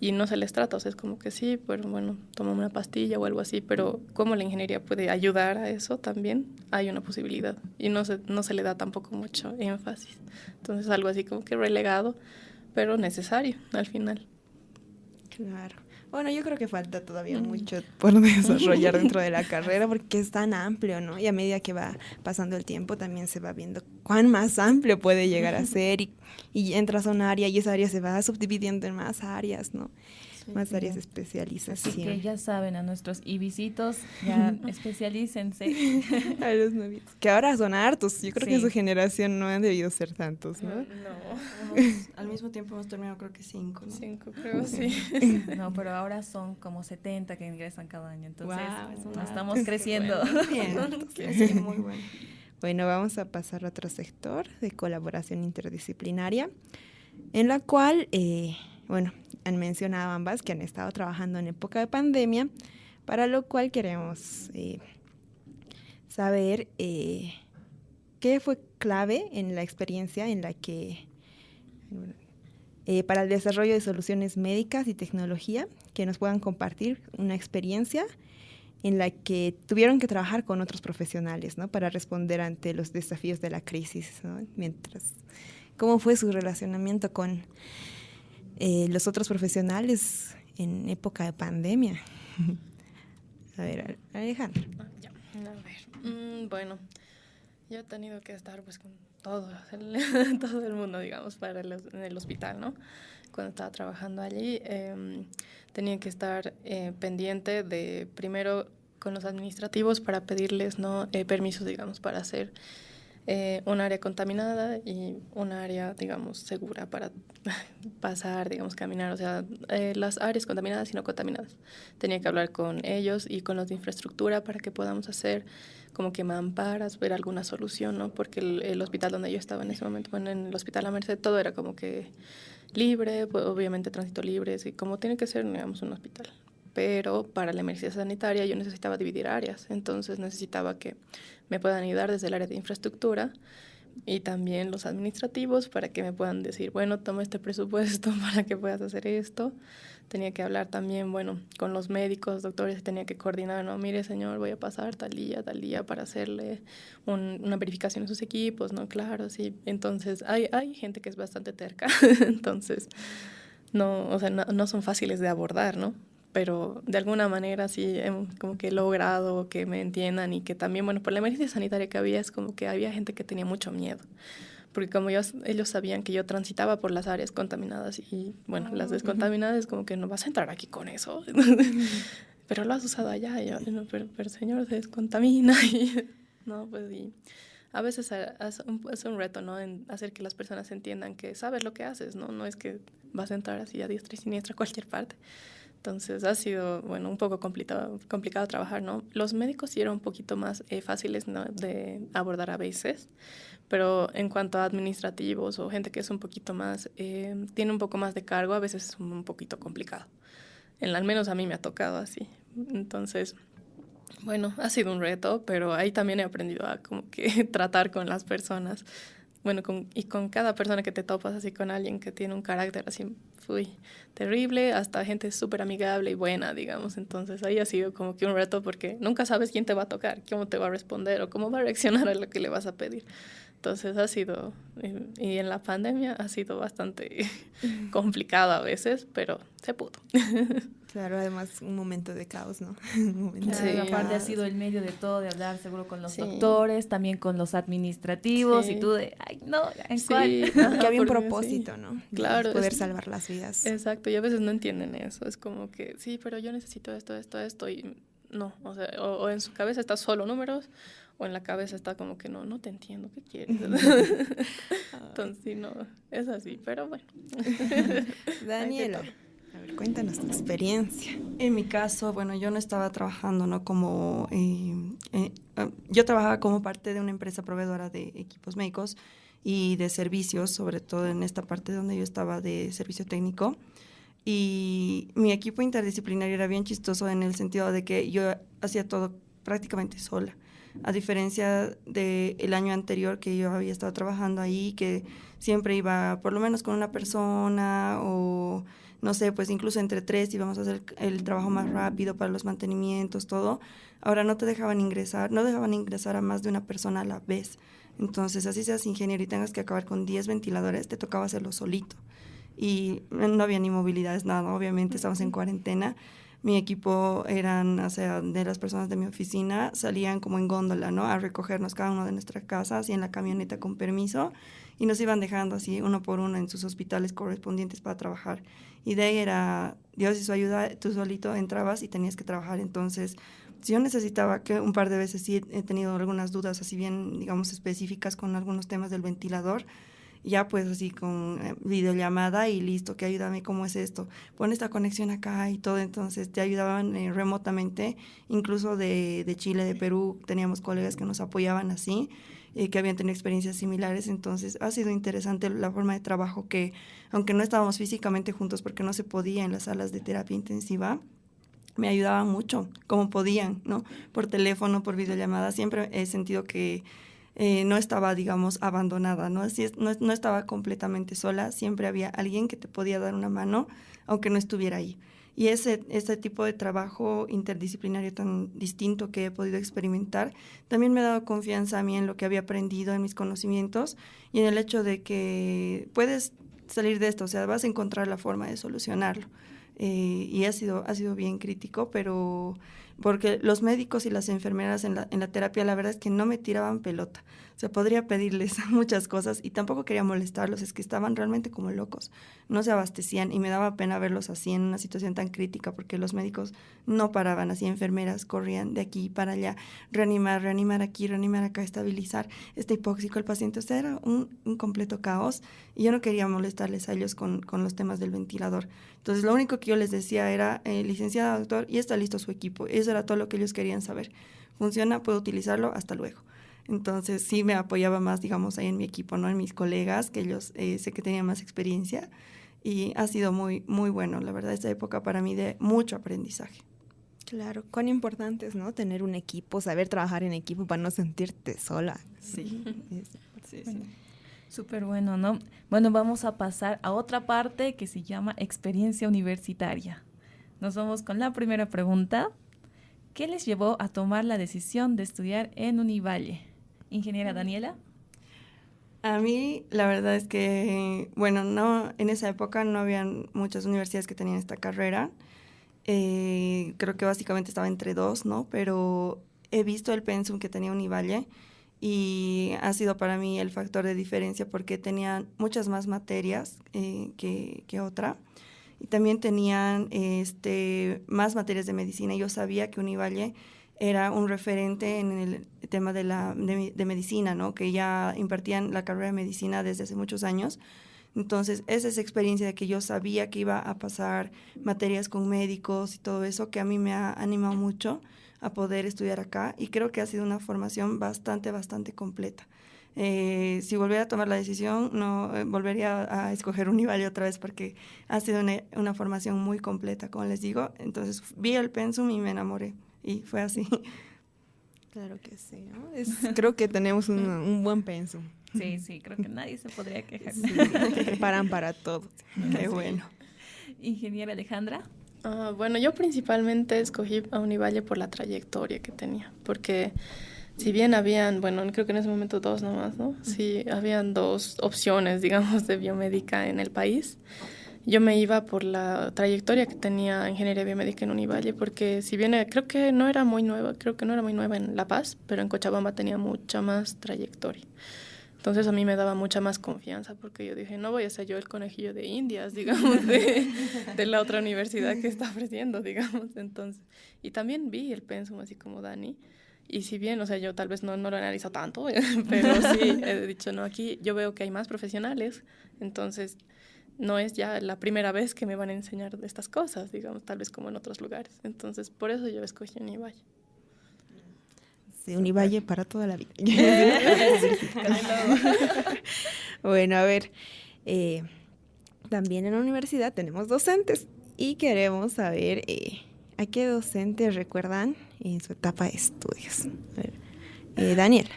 y no se les trata, o sea, es como que sí, pero bueno, toma una pastilla o algo así, pero cómo la ingeniería puede ayudar a eso también, hay una posibilidad, y no se le da tampoco mucho énfasis. Entonces, algo así como que relegado, pero necesario al final. Claro. Bueno, yo creo que falta todavía mucho por desarrollar dentro de la carrera porque es tan amplio, ¿no? Y a medida que va pasando el tiempo también se va viendo cuán más amplio puede llegar a ser y entras a un área y esa área se va subdividiendo en más áreas, ¿no? Sí, más áreas de especialización. Así que ya saben, a nuestros ibisitos, ya especialícense. A los novitos. Que ahora son hartos. Yo creo que en su generación no han debido ser tantos, ¿no? Al mismo tiempo hemos terminado creo que 5, ¿no? 5 creo, sí. No, pero ahora son como 70 que ingresan cada año. Entonces, wow, estamos creciendo. Bueno, bien, sí, muy bueno. Bueno, vamos a pasar a otro sector de colaboración interdisciplinaria, en la cual, bueno, han mencionado ambas que han estado trabajando en época de pandemia, para lo cual queremos saber qué fue clave en la experiencia en la que, para el desarrollo de soluciones médicas y tecnología, que nos puedan compartir una experiencia en la que tuvieron que trabajar con otros profesionales, ¿no? Para responder ante los desafíos de la crisis, ¿no? ¿Cómo fue su relacionamiento con los otros profesionales en época de pandemia? A ver, Alejandra. Ya, a ver. Bueno, yo he tenido que estar pues con todo el mundo, digamos, en el hospital, ¿no? Cuando estaba trabajando allí, tenía que estar pendiente de, primero, con los administrativos para pedirles, ¿no? Permisos, digamos, para hacer un área contaminada y un área, digamos, segura para pasar, digamos, caminar, o sea, las áreas contaminadas y no contaminadas. Tenía que hablar con ellos y con los de infraestructura para que podamos hacer como que mamparas, ver alguna solución, ¿no? Porque el hospital donde yo estaba en ese momento, bueno, en el hospital La Merced, todo era como que libre, pues, obviamente tránsito libre, y como tiene que ser, digamos, un hospital. Pero para la emergencia sanitaria yo necesitaba dividir áreas, entonces necesitaba que me puedan ayudar desde el área de infraestructura y también los administrativos para que me puedan decir, bueno, toma este presupuesto para que puedas hacer esto. Tenía que hablar también, bueno, con los médicos, doctores, tenía que coordinar, ¿no? Mire, señor, voy a pasar tal día para hacerle una verificación en sus equipos, ¿no? Claro, sí. Entonces, hay gente que es bastante terca, entonces, no, o sea, no son fáciles de abordar, ¿no? Pero de alguna manera sí como que he logrado que me entiendan y que también, bueno, por la emergencia sanitaria que había, es como que había gente que tenía mucho miedo, porque como ellos sabían que yo transitaba por las áreas contaminadas y, bueno, las descontaminadas, como que no vas a entrar aquí con eso. Pero lo has usado allá. Y yo, no, pero señor, se descontamina. Y, no, pues, y a veces es un reto, ¿no? En hacer que las personas entiendan que sabes lo que haces, ¿no? No es que vas a entrar así a diestra y siniestra a cualquier parte. Entonces ha sido, bueno, un poco complicado trabajar, ¿no? Los médicos sí eran un poquito más fáciles, ¿no?, de abordar a veces, pero en cuanto a administrativos o gente que es un poquito más, tiene un poco más de cargo, a veces es un poquito complicado. Al menos a mí me ha tocado así. Entonces, bueno, ha sido un reto, pero ahí también he aprendido a como que tratar con las personas. Bueno, con cada persona que te topas, así con alguien que tiene un carácter así, terrible, hasta gente súper amigable y buena, digamos. Entonces ahí ha sido como que un reto porque nunca sabes quién te va a tocar, cómo te va a responder o cómo va a reaccionar a lo que le vas a pedir. Entonces ha sido, y en la pandemia ha sido bastante complicado a veces, pero se pudo. Claro, además un momento de caos, ¿no? Claro, aparte ha sido el medio de todo, de hablar seguro con los doctores, también con los administrativos, y tú de, ay, no, ¿en cuál? Que había un propósito, ¿no? Claro. Poder salvar las vidas. Exacto, y a veces no entienden eso, es como que, sí, pero yo necesito esto, y no, o sea, o en su cabeza está solo números, o en la cabeza está como que no te entiendo, ¿qué quieres? Entonces, sí, no, es así, pero bueno. Daniela, a ver, cuéntanos tu experiencia. En mi caso, bueno, yo no estaba trabajando, ¿no? Como, yo trabajaba como parte de una empresa proveedora de equipos médicos y de servicios, sobre todo en esta parte donde yo estaba de servicio técnico. Y mi equipo interdisciplinario era bien chistoso en el sentido de que yo hacía todo prácticamente sola. A diferencia del año anterior que yo había estado trabajando ahí, que siempre iba por lo menos con una persona o no sé, pues incluso entre 3 íbamos a hacer el trabajo más rápido para los mantenimientos, todo. Ahora no dejaban ingresar a más de una persona a la vez. Entonces, así seas ingeniero y tengas que acabar con 10 ventiladores, te tocaba hacerlo solito. Y no había ni movilidades, nada, obviamente estábamos en cuarentena. Mi equipo eran, o sea, de las personas de mi oficina, salían como en góndola, ¿no? A recogernos cada uno de nuestras casas y en la camioneta con permiso, y nos iban dejando así uno por uno en sus hospitales correspondientes para trabajar. Y de ahí era Dios y su ayuda, tú solito entrabas y tenías que trabajar. Entonces, si yo necesitaba, que un par de veces sí he tenido algunas dudas así bien, digamos, específicas con algunos temas del ventilador, ya pues así con videollamada y listo, que ayúdame, ¿cómo es esto? Pon esta conexión acá y todo. Entonces te ayudaban remotamente, incluso de Chile, de Perú, teníamos colegas que nos apoyaban así, que habían tenido experiencias similares. Entonces ha sido interesante la forma de trabajo que, aunque no estábamos físicamente juntos porque no se podía en las salas de terapia intensiva, me ayudaban mucho, como podían, ¿no? Por teléfono, por videollamada, siempre he sentido que no estaba, digamos, abandonada, ¿no? Así no estaba completamente sola, siempre había alguien que te podía dar una mano, aunque no estuviera ahí. Y ese tipo de trabajo interdisciplinario tan distinto que he podido experimentar, también me ha dado confianza a mí en lo que había aprendido, en mis conocimientos, y en el hecho de que puedes salir de esto, o sea, vas a encontrar la forma de solucionarlo. Y ha sido bien crítico, pero porque los médicos y las enfermeras en la terapia, la verdad es que no me tiraban pelota. O sea, podría pedirles muchas cosas y tampoco quería molestarlos, es que estaban realmente como locos, no se abastecían y me daba pena verlos así en una situación tan crítica, porque los médicos no paraban, así enfermeras corrían de aquí para allá, reanimar aquí, reanimar acá, estabilizar, está hipóxico el paciente. O sea, era un completo caos y yo no quería molestarles a ellos con los temas del ventilador. Entonces, lo único que yo les decía era, licenciada, doctor, y está listo su equipo. Eso era todo lo que ellos querían saber. Funciona, puedo utilizarlo, hasta luego. Entonces, sí me apoyaba más, digamos, ahí en mi equipo, ¿no? En mis colegas, que ellos sé que tenían más experiencia. Y ha sido muy, muy bueno, la verdad, esta época para mí de mucho aprendizaje. Claro, cuán importante es, ¿no? Tener un equipo, saber trabajar en equipo para no sentirte sola. Sí, sí. Súper bueno, ¿no? Bueno, vamos a pasar a otra parte que se llama experiencia universitaria. Nos vamos con la primera pregunta. ¿Qué les llevó a tomar la decisión de estudiar en Univalle? Ingeniera Daniela. A mí, la verdad es que, bueno, no, en esa época no habían muchas universidades que tenían esta carrera. Creo que básicamente estaba entre 2, ¿no? Pero he visto el pensum que tenía Univalle y ha sido para mí el factor de diferencia porque tenían muchas más materias que otra. Y también tenían más materias de medicina. Yo sabía que Univalle era un referente en el tema de medicina, ¿no? Que ya impartían la carrera de medicina desde hace muchos años. Entonces, es esa experiencia de que yo sabía que iba a pasar materias con médicos y todo eso, que a mí me ha animado mucho a poder estudiar acá. Y creo que ha sido una formación bastante completa. Si volviera a tomar la decisión, no volvería a escoger Univalle otra vez porque ha sido una formación muy completa, como les digo. Entonces, vi el pensum y me enamoré. Y fue así. Claro que sí, ¿no? Creo que tenemos un buen pensum. Sí, creo que nadie se podría quejar. Sí, te preparan para todo. Qué bueno. Ingeniera Alejandra. Bueno, yo principalmente escogí a Univalle por la trayectoria que tenía, porque si bien habían, bueno, creo que en ese momento 2 nomás, ¿no? Sí, habían 2 opciones, digamos, de biomédica en el país. Yo me iba por la trayectoria que tenía ingeniería biomédica en Univalle, porque si bien creo que no era muy nueva en La Paz, pero en Cochabamba tenía mucha más trayectoria. Entonces a mí me daba mucha más confianza porque yo dije, no voy a ser yo el conejillo de Indias, digamos, de la otra universidad que está ofreciendo, digamos. Entonces, y también vi el pensum así como Dani. Y si bien, o sea, yo tal vez no lo analizo tanto, pero sí he dicho, no, aquí yo veo que hay más profesionales, entonces no es ya la primera vez que me van a enseñar estas cosas, digamos, tal vez como en otros lugares. Entonces, por eso yo escogí Univalle. Sí, Univalle para toda la vida. Bueno, a ver, también en la universidad tenemos docentes y queremos saber a qué docentes recuerdan en su etapa de estudios. A ver, Daniela.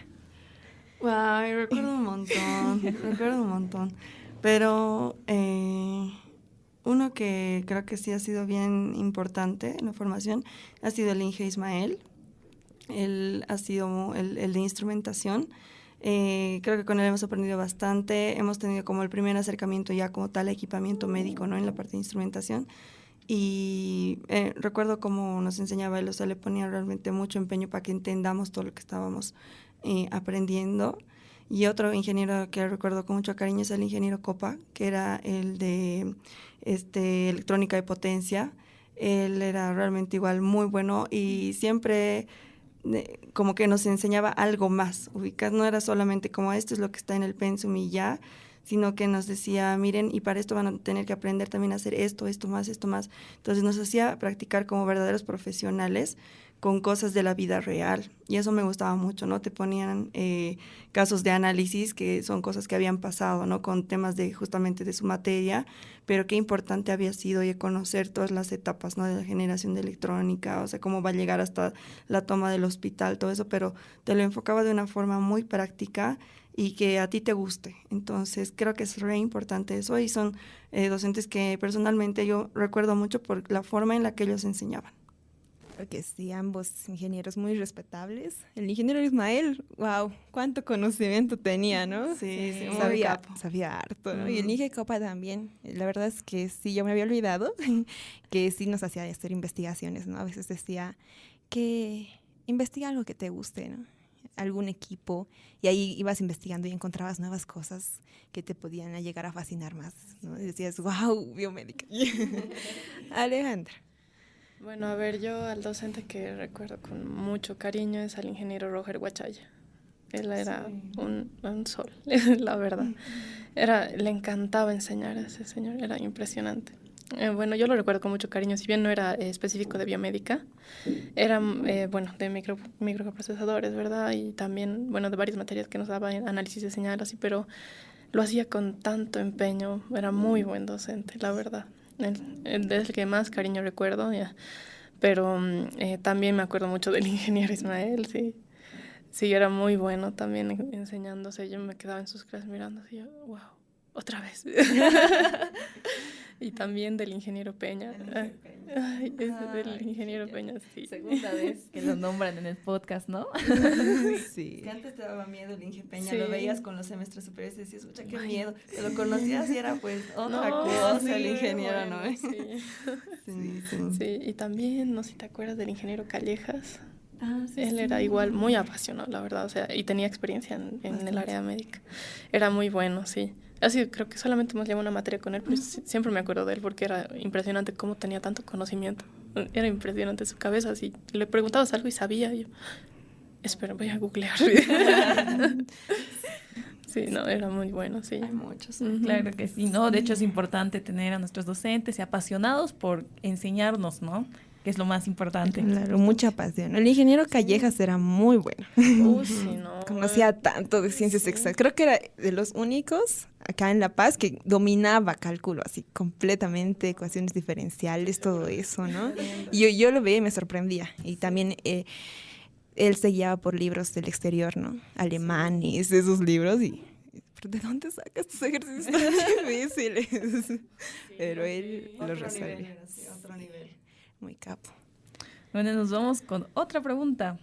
Wow, recuerdo un montón. Pero uno que creo que sí ha sido bien importante en la formación ha sido el Inge Ismael. Él ha sido el de instrumentación. Creo que con él hemos aprendido bastante. Hemos tenido como el primer acercamiento ya como tal a equipamiento médico, ¿no? En la parte de instrumentación. Y recuerdo cómo nos enseñaba él, o sea, le ponía realmente mucho empeño para que entendamos todo lo que estábamos aprendiendo. Y otro ingeniero que recuerdo con mucho cariño es el ingeniero Copa, que era el de electrónica de potencia. Él era realmente igual muy bueno y siempre como que nos enseñaba algo más. Ubicas, no era solamente como esto es lo que está en el pensum y ya, sino que nos decía, miren, y para esto van a tener que aprender también a hacer esto más. Entonces nos hacía practicar como verdaderos profesionales con cosas de la vida real. Y eso me gustaba mucho, ¿no? Te ponían casos de análisis que son cosas que habían pasado, ¿no? Con temas justamente de su materia, pero qué importante había sido conocer todas las etapas, ¿no? De la generación de electrónica, o sea, cómo va a llegar hasta la toma del hospital, todo eso, pero te lo enfocaba de una forma muy práctica y que a ti te guste. Entonces, creo que es re importante eso y son docentes que personalmente yo recuerdo mucho por la forma en la que ellos enseñaban. Que sí, ambos ingenieros muy respetables. El ingeniero Ismael, wow, cuánto conocimiento tenía, ¿no? Sí, muy capo. Sabía harto, ¿no? Y el Inge Copa también. La verdad es que sí, yo me había olvidado que sí nos hacía hacer investigaciones, ¿no? A veces decía que investiga algo que te guste, ¿no? Algún equipo, y ahí ibas investigando y encontrabas nuevas cosas que te podían llegar a fascinar más, ¿no? Y decías, wow, biomédica. Alejandra. Bueno, a ver, yo al docente que recuerdo con mucho cariño es al ingeniero Roger Huachaya. Él era un sol, la verdad. Le encantaba enseñar a ese señor, era impresionante. Bueno, yo lo recuerdo con mucho cariño, si bien no era específico de biomédica, era, bueno, de microprocesadores, ¿verdad? Y también, bueno, de varias materias que nos daba análisis de señal, así, pero lo hacía con tanto empeño, era muy buen docente, la verdad. Es el que más cariño recuerdo, ya. Pero también me acuerdo mucho del ingeniero Ismael, sí. Sí, era muy bueno también enseñándose. Yo me quedaba en sus clases mirando así, wow, otra vez. Y también del ingeniero Peña. Ay, del ingeniero Peña, sí. Segunda vez que lo nombran en el podcast, ¿no? Sí. Que antes te daba miedo el Inge Peña, Sí. lo veías con los semestres superiores y decías, mucha qué miedo. Te lo conocías y era pues otra No, cosa, sí, el ingeniero, bueno, ¿no? Sí. Sí. Sí, y también, no sé si te acuerdas del ingeniero Callejas. Sí, Él sí. era igual muy apasionado, la verdad, o sea, y tenía experiencia en el área médica. Era muy bueno, sí. Así creo que solamente hemos llevado una materia con él, pero siempre me acuerdo de él porque era impresionante cómo tenía tanto conocimiento. Era impresionante su cabeza, así. Le preguntabas algo y sabía. Y yo, espera, voy a googlear. Sí, no, era muy bueno, sí. Hay muchos. Ujú. Claro que sí, ¿no? De hecho es importante tener a nuestros docentes y apasionados por enseñarnos, ¿no? Que es lo más importante. Claro, mucha pasión. El ingeniero Callejas era muy bueno. Sí, no. Conocía tanto de ciencias Sí. exactas. Creo que era de los únicos acá en La Paz que dominaba cálculo así completamente, ecuaciones diferenciales, todo eso, ¿no? Y yo lo veía y me sorprendía. Y también él se guiaba por libros del exterior, ¿no? Alemanes, esos libros. Y ¿pero de dónde sacas estos ejercicios tan difíciles? Pero él lo resolvía. Otro nivel. Muy capo. Bueno, nos vamos con otra pregunta.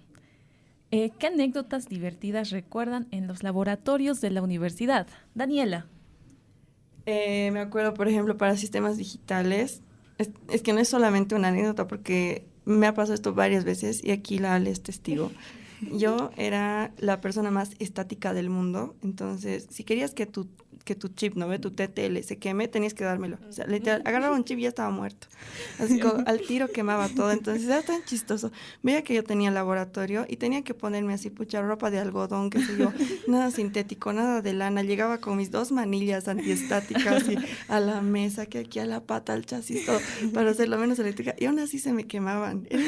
¿Qué anécdotas divertidas recuerdan en los laboratorios de la universidad? Daniela. Me acuerdo, por ejemplo, para sistemas digitales, es que no es solamente una anécdota porque me ha pasado esto varias veces y aquí la Ale es testigo. Yo era la persona más estática del mundo, entonces si querías que tu chip, ¿no ve? Tu TTL se queme, tenías que dármelo. O sea, literal, agarraba un chip y ya estaba muerto. Así como al tiro quemaba todo, entonces era tan chistoso. Veía que yo tenía laboratorio y tenía que ponerme así, pucha, ropa de algodón, qué sé yo, nada sintético, nada de lana. Llegaba con mis 2 manillas antiestáticas y a la mesa, que aquí a la pata, al chasis, todo, para hacer lo menos eléctrica. Y aún así se me quemaban. Era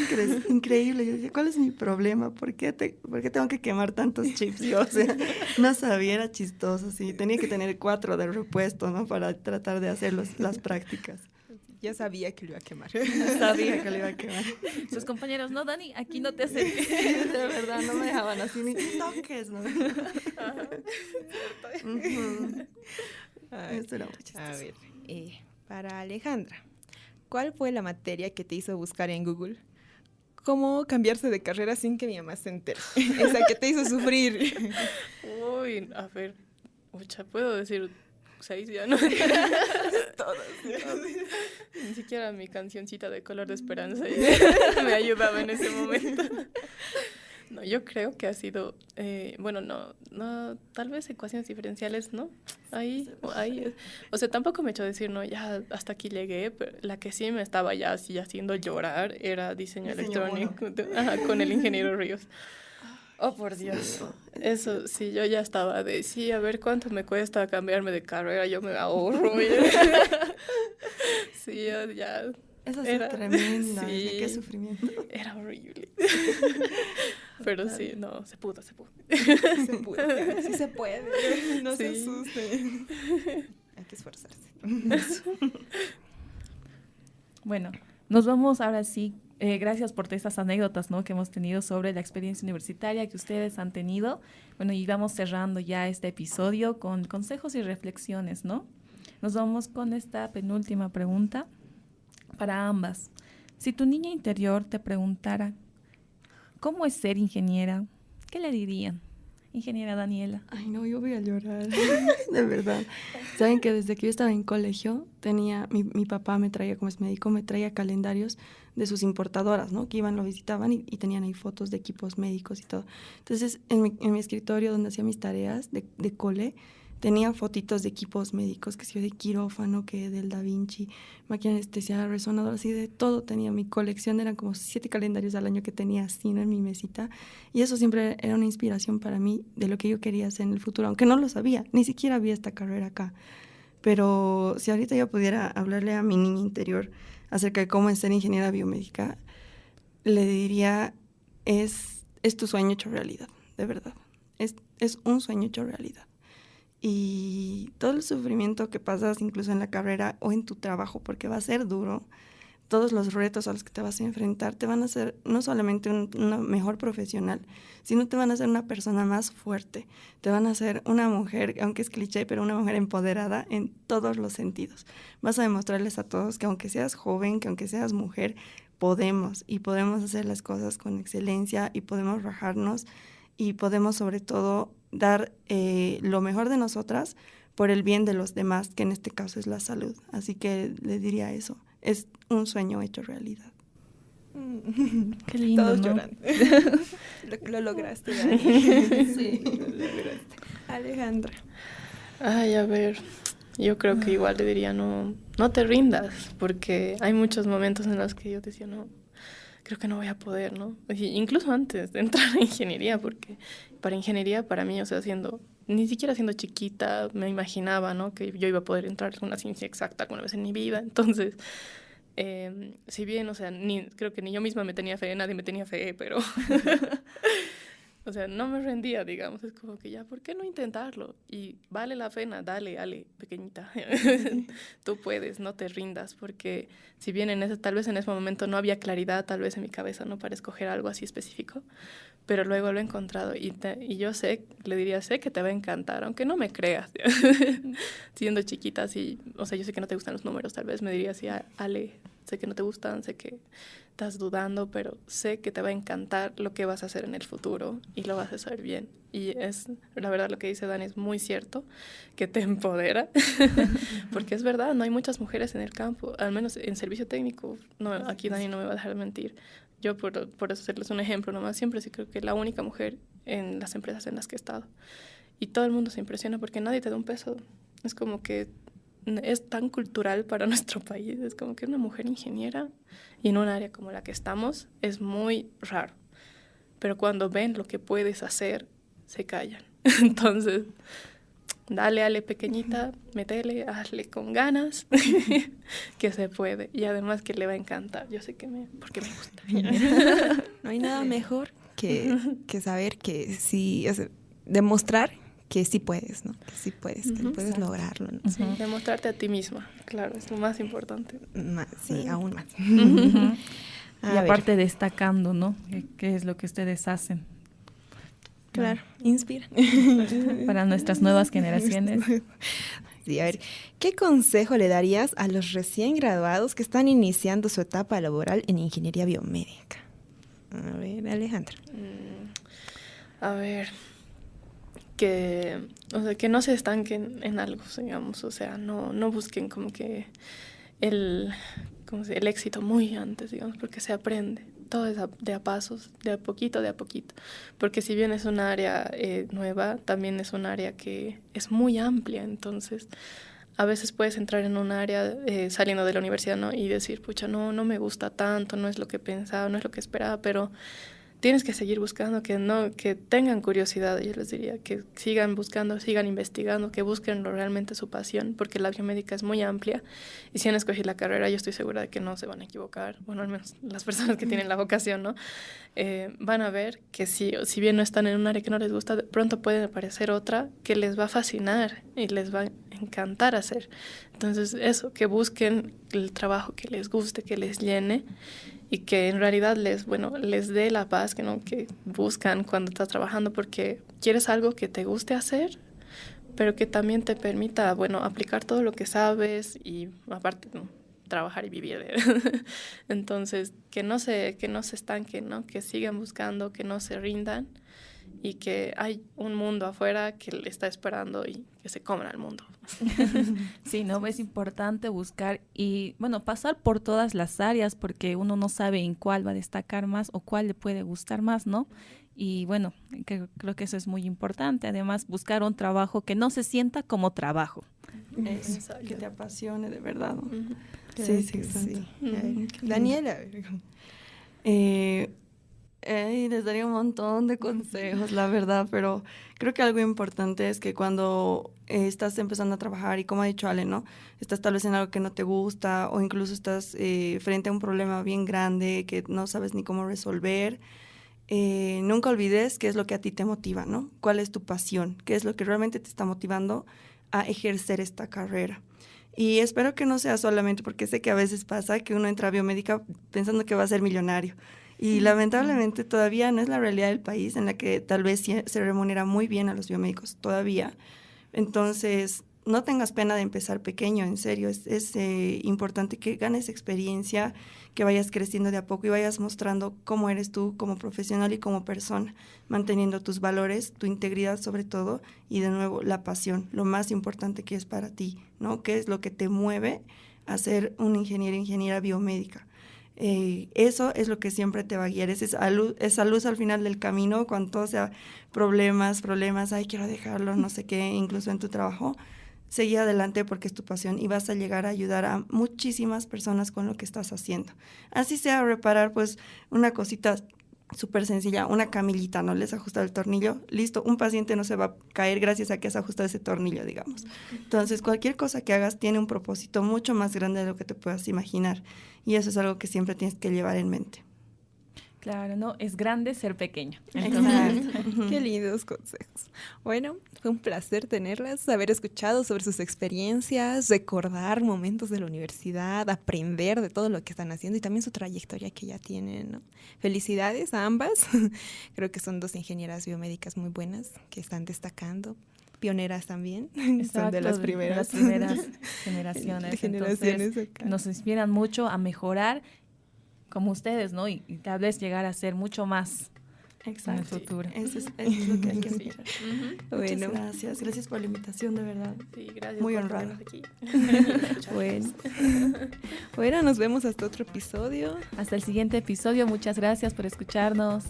increíble. Yo decía, ¿cuál es mi problema? ¿Por qué tengo que quemar tantos chips? Yo, o sea, no sabía, era chistoso, sí. Tenía que tener 4 de repuesto, ¿no? Para tratar de hacer las prácticas. Ya sabía que lo iba a quemar. Sabía que le iba a quemar. Sus compañeros, no, Dani, aquí no te acerques. De verdad, no me dejaban así ni toques, ¿no? Ujú. Eso era muy chistoso. A ver, para Alejandra, ¿cuál fue la materia que te hizo buscar en Google cómo cambiarse de carrera sin que mi mamá se entere? Esa que te hizo sufrir. Uy, a ver, mucha, puedo decir 6 ya, ¿no? Ni siquiera mi cancioncita de Color de Esperanza me ayudaba en ese momento. No, yo creo que ha sido, bueno, no, tal vez ecuaciones diferenciales, ¿no? Ahí, o sea, tampoco me he hecho decir, no, ya hasta aquí llegué, pero la que sí me estaba ya así haciendo llorar era diseño electrónico, ajá, con el ingeniero Ríos. Oh, por Dios. Eso, sí, yo ya estaba de, sí, a ver cuánto me cuesta cambiarme de carrera, yo me ahorro. Sí, yo ya... Eso era es tremendo. sí, Qué sufrimiento. era horrible. Pero sí, no, se pudo. Se puede, sí se puede. No se Sí. asusten. Hay que esforzarse. Bueno, nos vamos ahora sí. Gracias por estas anécdotas, ¿no? Que hemos tenido sobre la experiencia universitaria que ustedes han tenido. Bueno, y vamos cerrando ya este episodio con consejos y reflexiones, ¿no? Nos vamos con esta penúltima pregunta para ambas. Si tu niña interior te preguntara ¿cómo es ser ingeniera?, ¿qué le dirían? Ingeniera Daniela. Ay, no, yo voy a llorar, de verdad. Saben que desde que yo estaba en colegio, mi papá me traía, como es médico, me traía calendarios de sus importadoras, ¿no? Que iban, lo visitaban y tenían ahí fotos de equipos médicos y todo. Entonces, en mi escritorio donde hacía mis tareas de cole, tenía fotitos de equipos médicos, que sé yo, de quirófano, que del Da Vinci, máquina de anestesia, resonador, así de todo tenía. Mi colección eran como 7 calendarios al año que tenía así, ¿no? En mi mesita. Y eso siempre era una inspiración para mí de lo que yo quería hacer en el futuro, aunque no lo sabía, ni siquiera había esta carrera acá. Pero si ahorita yo pudiera hablarle a mi niña interior acerca de cómo es ser ingeniera biomédica, le diría, es tu sueño hecho realidad, de verdad. Es un sueño hecho realidad. Y todo el sufrimiento que pasas incluso en la carrera o en tu trabajo, porque va a ser duro, todos los retos a los que te vas a enfrentar te van a hacer no solamente una mejor profesional, sino te van a hacer una persona más fuerte, te van a hacer una mujer, aunque es cliché, pero una mujer empoderada en todos los sentidos. Vas a demostrarles a todos que aunque seas joven, que aunque seas mujer, podemos hacer las cosas con excelencia y podemos rajarnos y podemos sobre todo dar lo mejor de nosotras por el bien de los demás, que en este caso es la salud. Así que le diría eso, es un sueño hecho realidad. Qué lindo, Todos ¿no? llorando. Lo lograste, Dani. Sí, lo lograste. Alejandra. Ay, a ver, yo creo que igual le diría no te rindas, porque hay muchos momentos en los que yo decía, no, creo que no voy a poder, ¿no? Incluso antes de entrar a ingeniería, porque para ingeniería, para mí, o sea, ni siquiera siendo chiquita, me imaginaba, ¿no? Que yo iba a poder entrar en una ciencia exacta alguna vez en mi vida. Entonces, si bien, o sea, creo que ni yo misma me tenía fe, nadie me tenía fe, pero... O sea, no me rendía, digamos. Es como que ya, ¿por qué no intentarlo? Y vale la pena, dale, pequeñita. Tú puedes, no te rindas, porque si bien tal vez en ese momento no había claridad, tal vez en mi cabeza, ¿no? Para escoger algo así específico, pero luego lo he encontrado y yo le diría, sé que te va a encantar, aunque no me creas. Siendo chiquita, sí, o sea, yo sé que no te gustan los números, tal vez me diría así, Ale, sé que no te gustan, sé que estás dudando, pero sé que te va a encantar lo que vas a hacer en el futuro y lo vas a hacer bien. Y la verdad, lo que dice Dani es muy cierto, que te empodera, porque es verdad, no hay muchas mujeres en el campo, al menos en servicio técnico. No, aquí Dani no me va a dejar mentir. Yo, por eso hacerles un ejemplo nomás, siempre sí creo que la única mujer en las empresas en las que he estado. Y todo el mundo se impresiona porque nadie te da un peso. Es como que es tan cultural para nuestro país. Es como que una mujer ingeniera y en un área como la que estamos es muy raro. Pero cuando ven lo que puedes hacer, se callan. Entonces, dale, Ale, pequeñita, métele, hazle con ganas, que se puede. Y además que le va a encantar. Yo sé porque me gusta. No hay nada mejor que saber que sí, o sea, demostrar que sí puedes, ¿no? Que sí puedes, que puedes lograrlo, ¿no? Sí, demostrarte a ti misma, claro, es lo más importante. Sí, aún más. Y aparte destacando, ¿no? ¿Qué es lo que ustedes hacen? Claro, inspira. Para nuestras nuevas generaciones. Sí, a ver, ¿qué consejo le darías a los recién graduados que están iniciando su etapa laboral en ingeniería biomédica? A ver, Alejandra. A ver, que no se estanquen en algo, digamos, o sea, no busquen como que el éxito muy antes, digamos, porque se aprende. Todo es de a pasos, de a poquito, porque si bien es un área nueva, también es un área que es muy amplia, entonces a veces puedes entrar en un área saliendo de la universidad, ¿no? Y decir, pucha, no me gusta tanto, no es lo que pensaba, no es lo que esperaba, pero tienes que seguir buscando, que tengan curiosidad, yo les diría, que sigan buscando, sigan investigando, que busquen realmente su pasión, porque la biomédica es muy amplia y si han escogido la carrera, yo estoy segura de que no se van a equivocar, bueno, al menos las personas que tienen la vocación, ¿no? Van a ver que si bien no están en un área que no les gusta, de pronto puede aparecer otra que les va a fascinar y les va a encantar hacer. Entonces, eso, que busquen el trabajo que les guste, que les llene, y que en realidad les dé la paz que buscan cuando estás trabajando, porque quieres algo que te guste hacer, pero que también te permita, aplicar todo lo que sabes y aparte, ¿no?, trabajar y vivir. Entonces, que no se estanquen, ¿no?, que sigan buscando, que no se rindan y que hay un mundo afuera que le está esperando y que se coman al mundo. Sí, ¿no? Es importante buscar y, pasar por todas las áreas porque uno no sabe en cuál va a destacar más o cuál le puede gustar más, ¿no? Y creo que eso es muy importante. Además, buscar un trabajo que no se sienta como trabajo. Eso, que te apasione de verdad, ¿no? Uh-huh. Sí, exacto. Daniela. Les daría un montón de consejos, la verdad, pero creo que algo importante es que cuando estás empezando a trabajar y como ha dicho Ale, ¿no?, estás tal vez en algo que no te gusta o incluso estás frente a un problema bien grande que no sabes ni cómo resolver, nunca olvides qué es lo que a ti te motiva, ¿no? ¿Cuál es tu pasión? ¿Qué es lo que realmente te está motivando a ejercer esta carrera? Y espero que no sea solamente porque sé que a veces pasa que uno entra a biomédica pensando que va a ser millonario. Y lamentablemente todavía no es la realidad del país en la que tal vez se remunera muy bien a los biomédicos, todavía. Entonces, no tengas pena de empezar pequeño, en serio. Es importante que ganes experiencia, que vayas creciendo de a poco y vayas mostrando cómo eres tú como profesional y como persona, manteniendo tus valores, tu integridad sobre todo y de nuevo la pasión, lo más importante que es para ti, ¿no? ¿Qué es lo que te mueve a ser un ingeniero, ingeniera biomédica? Eso es lo que siempre te va a guiar, esa luz al final del camino, cuando todo sea problemas, ay, quiero dejarlo, no sé qué, incluso en tu trabajo, seguí adelante porque es tu pasión y vas a llegar a ayudar a muchísimas personas con lo que estás haciendo. Así sea reparar pues una cosita súper sencilla, una camillita, ¿no? Les ajusta el tornillo, listo, un paciente no se va a caer gracias a que has ajustado ese tornillo, digamos. Entonces, cualquier cosa que hagas tiene un propósito mucho más grande de lo que te puedas imaginar y eso es algo que siempre tienes que llevar en mente. Claro, ¿no? Es grande ser pequeño. Exacto. Qué lindos consejos. Bueno, fue un placer tenerlas, haber escuchado sobre sus experiencias, recordar momentos de la universidad, aprender de todo lo que están haciendo y también su trayectoria que ya tienen, ¿no? Felicidades a ambas. Creo que son 2 ingenieras biomédicas muy buenas que están destacando. Pioneras también. Exacto, son de las primeras generaciones. De generaciones Entonces, nos inspiran mucho a mejorar como ustedes, ¿no? Y tal vez llegar a ser mucho más en el futuro. Eso es lo que hay que hacer. Bueno. Muchas gracias por la invitación, de verdad. Sí, gracias. Muy por honrada. tenernos aquí. Bueno, nos vemos hasta otro episodio. Hasta el siguiente episodio. Muchas gracias por escucharnos.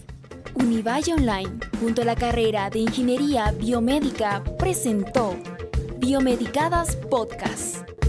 Univalle Online, junto a la carrera de Ingeniería Biomédica, presentó Biomedicadas Podcast.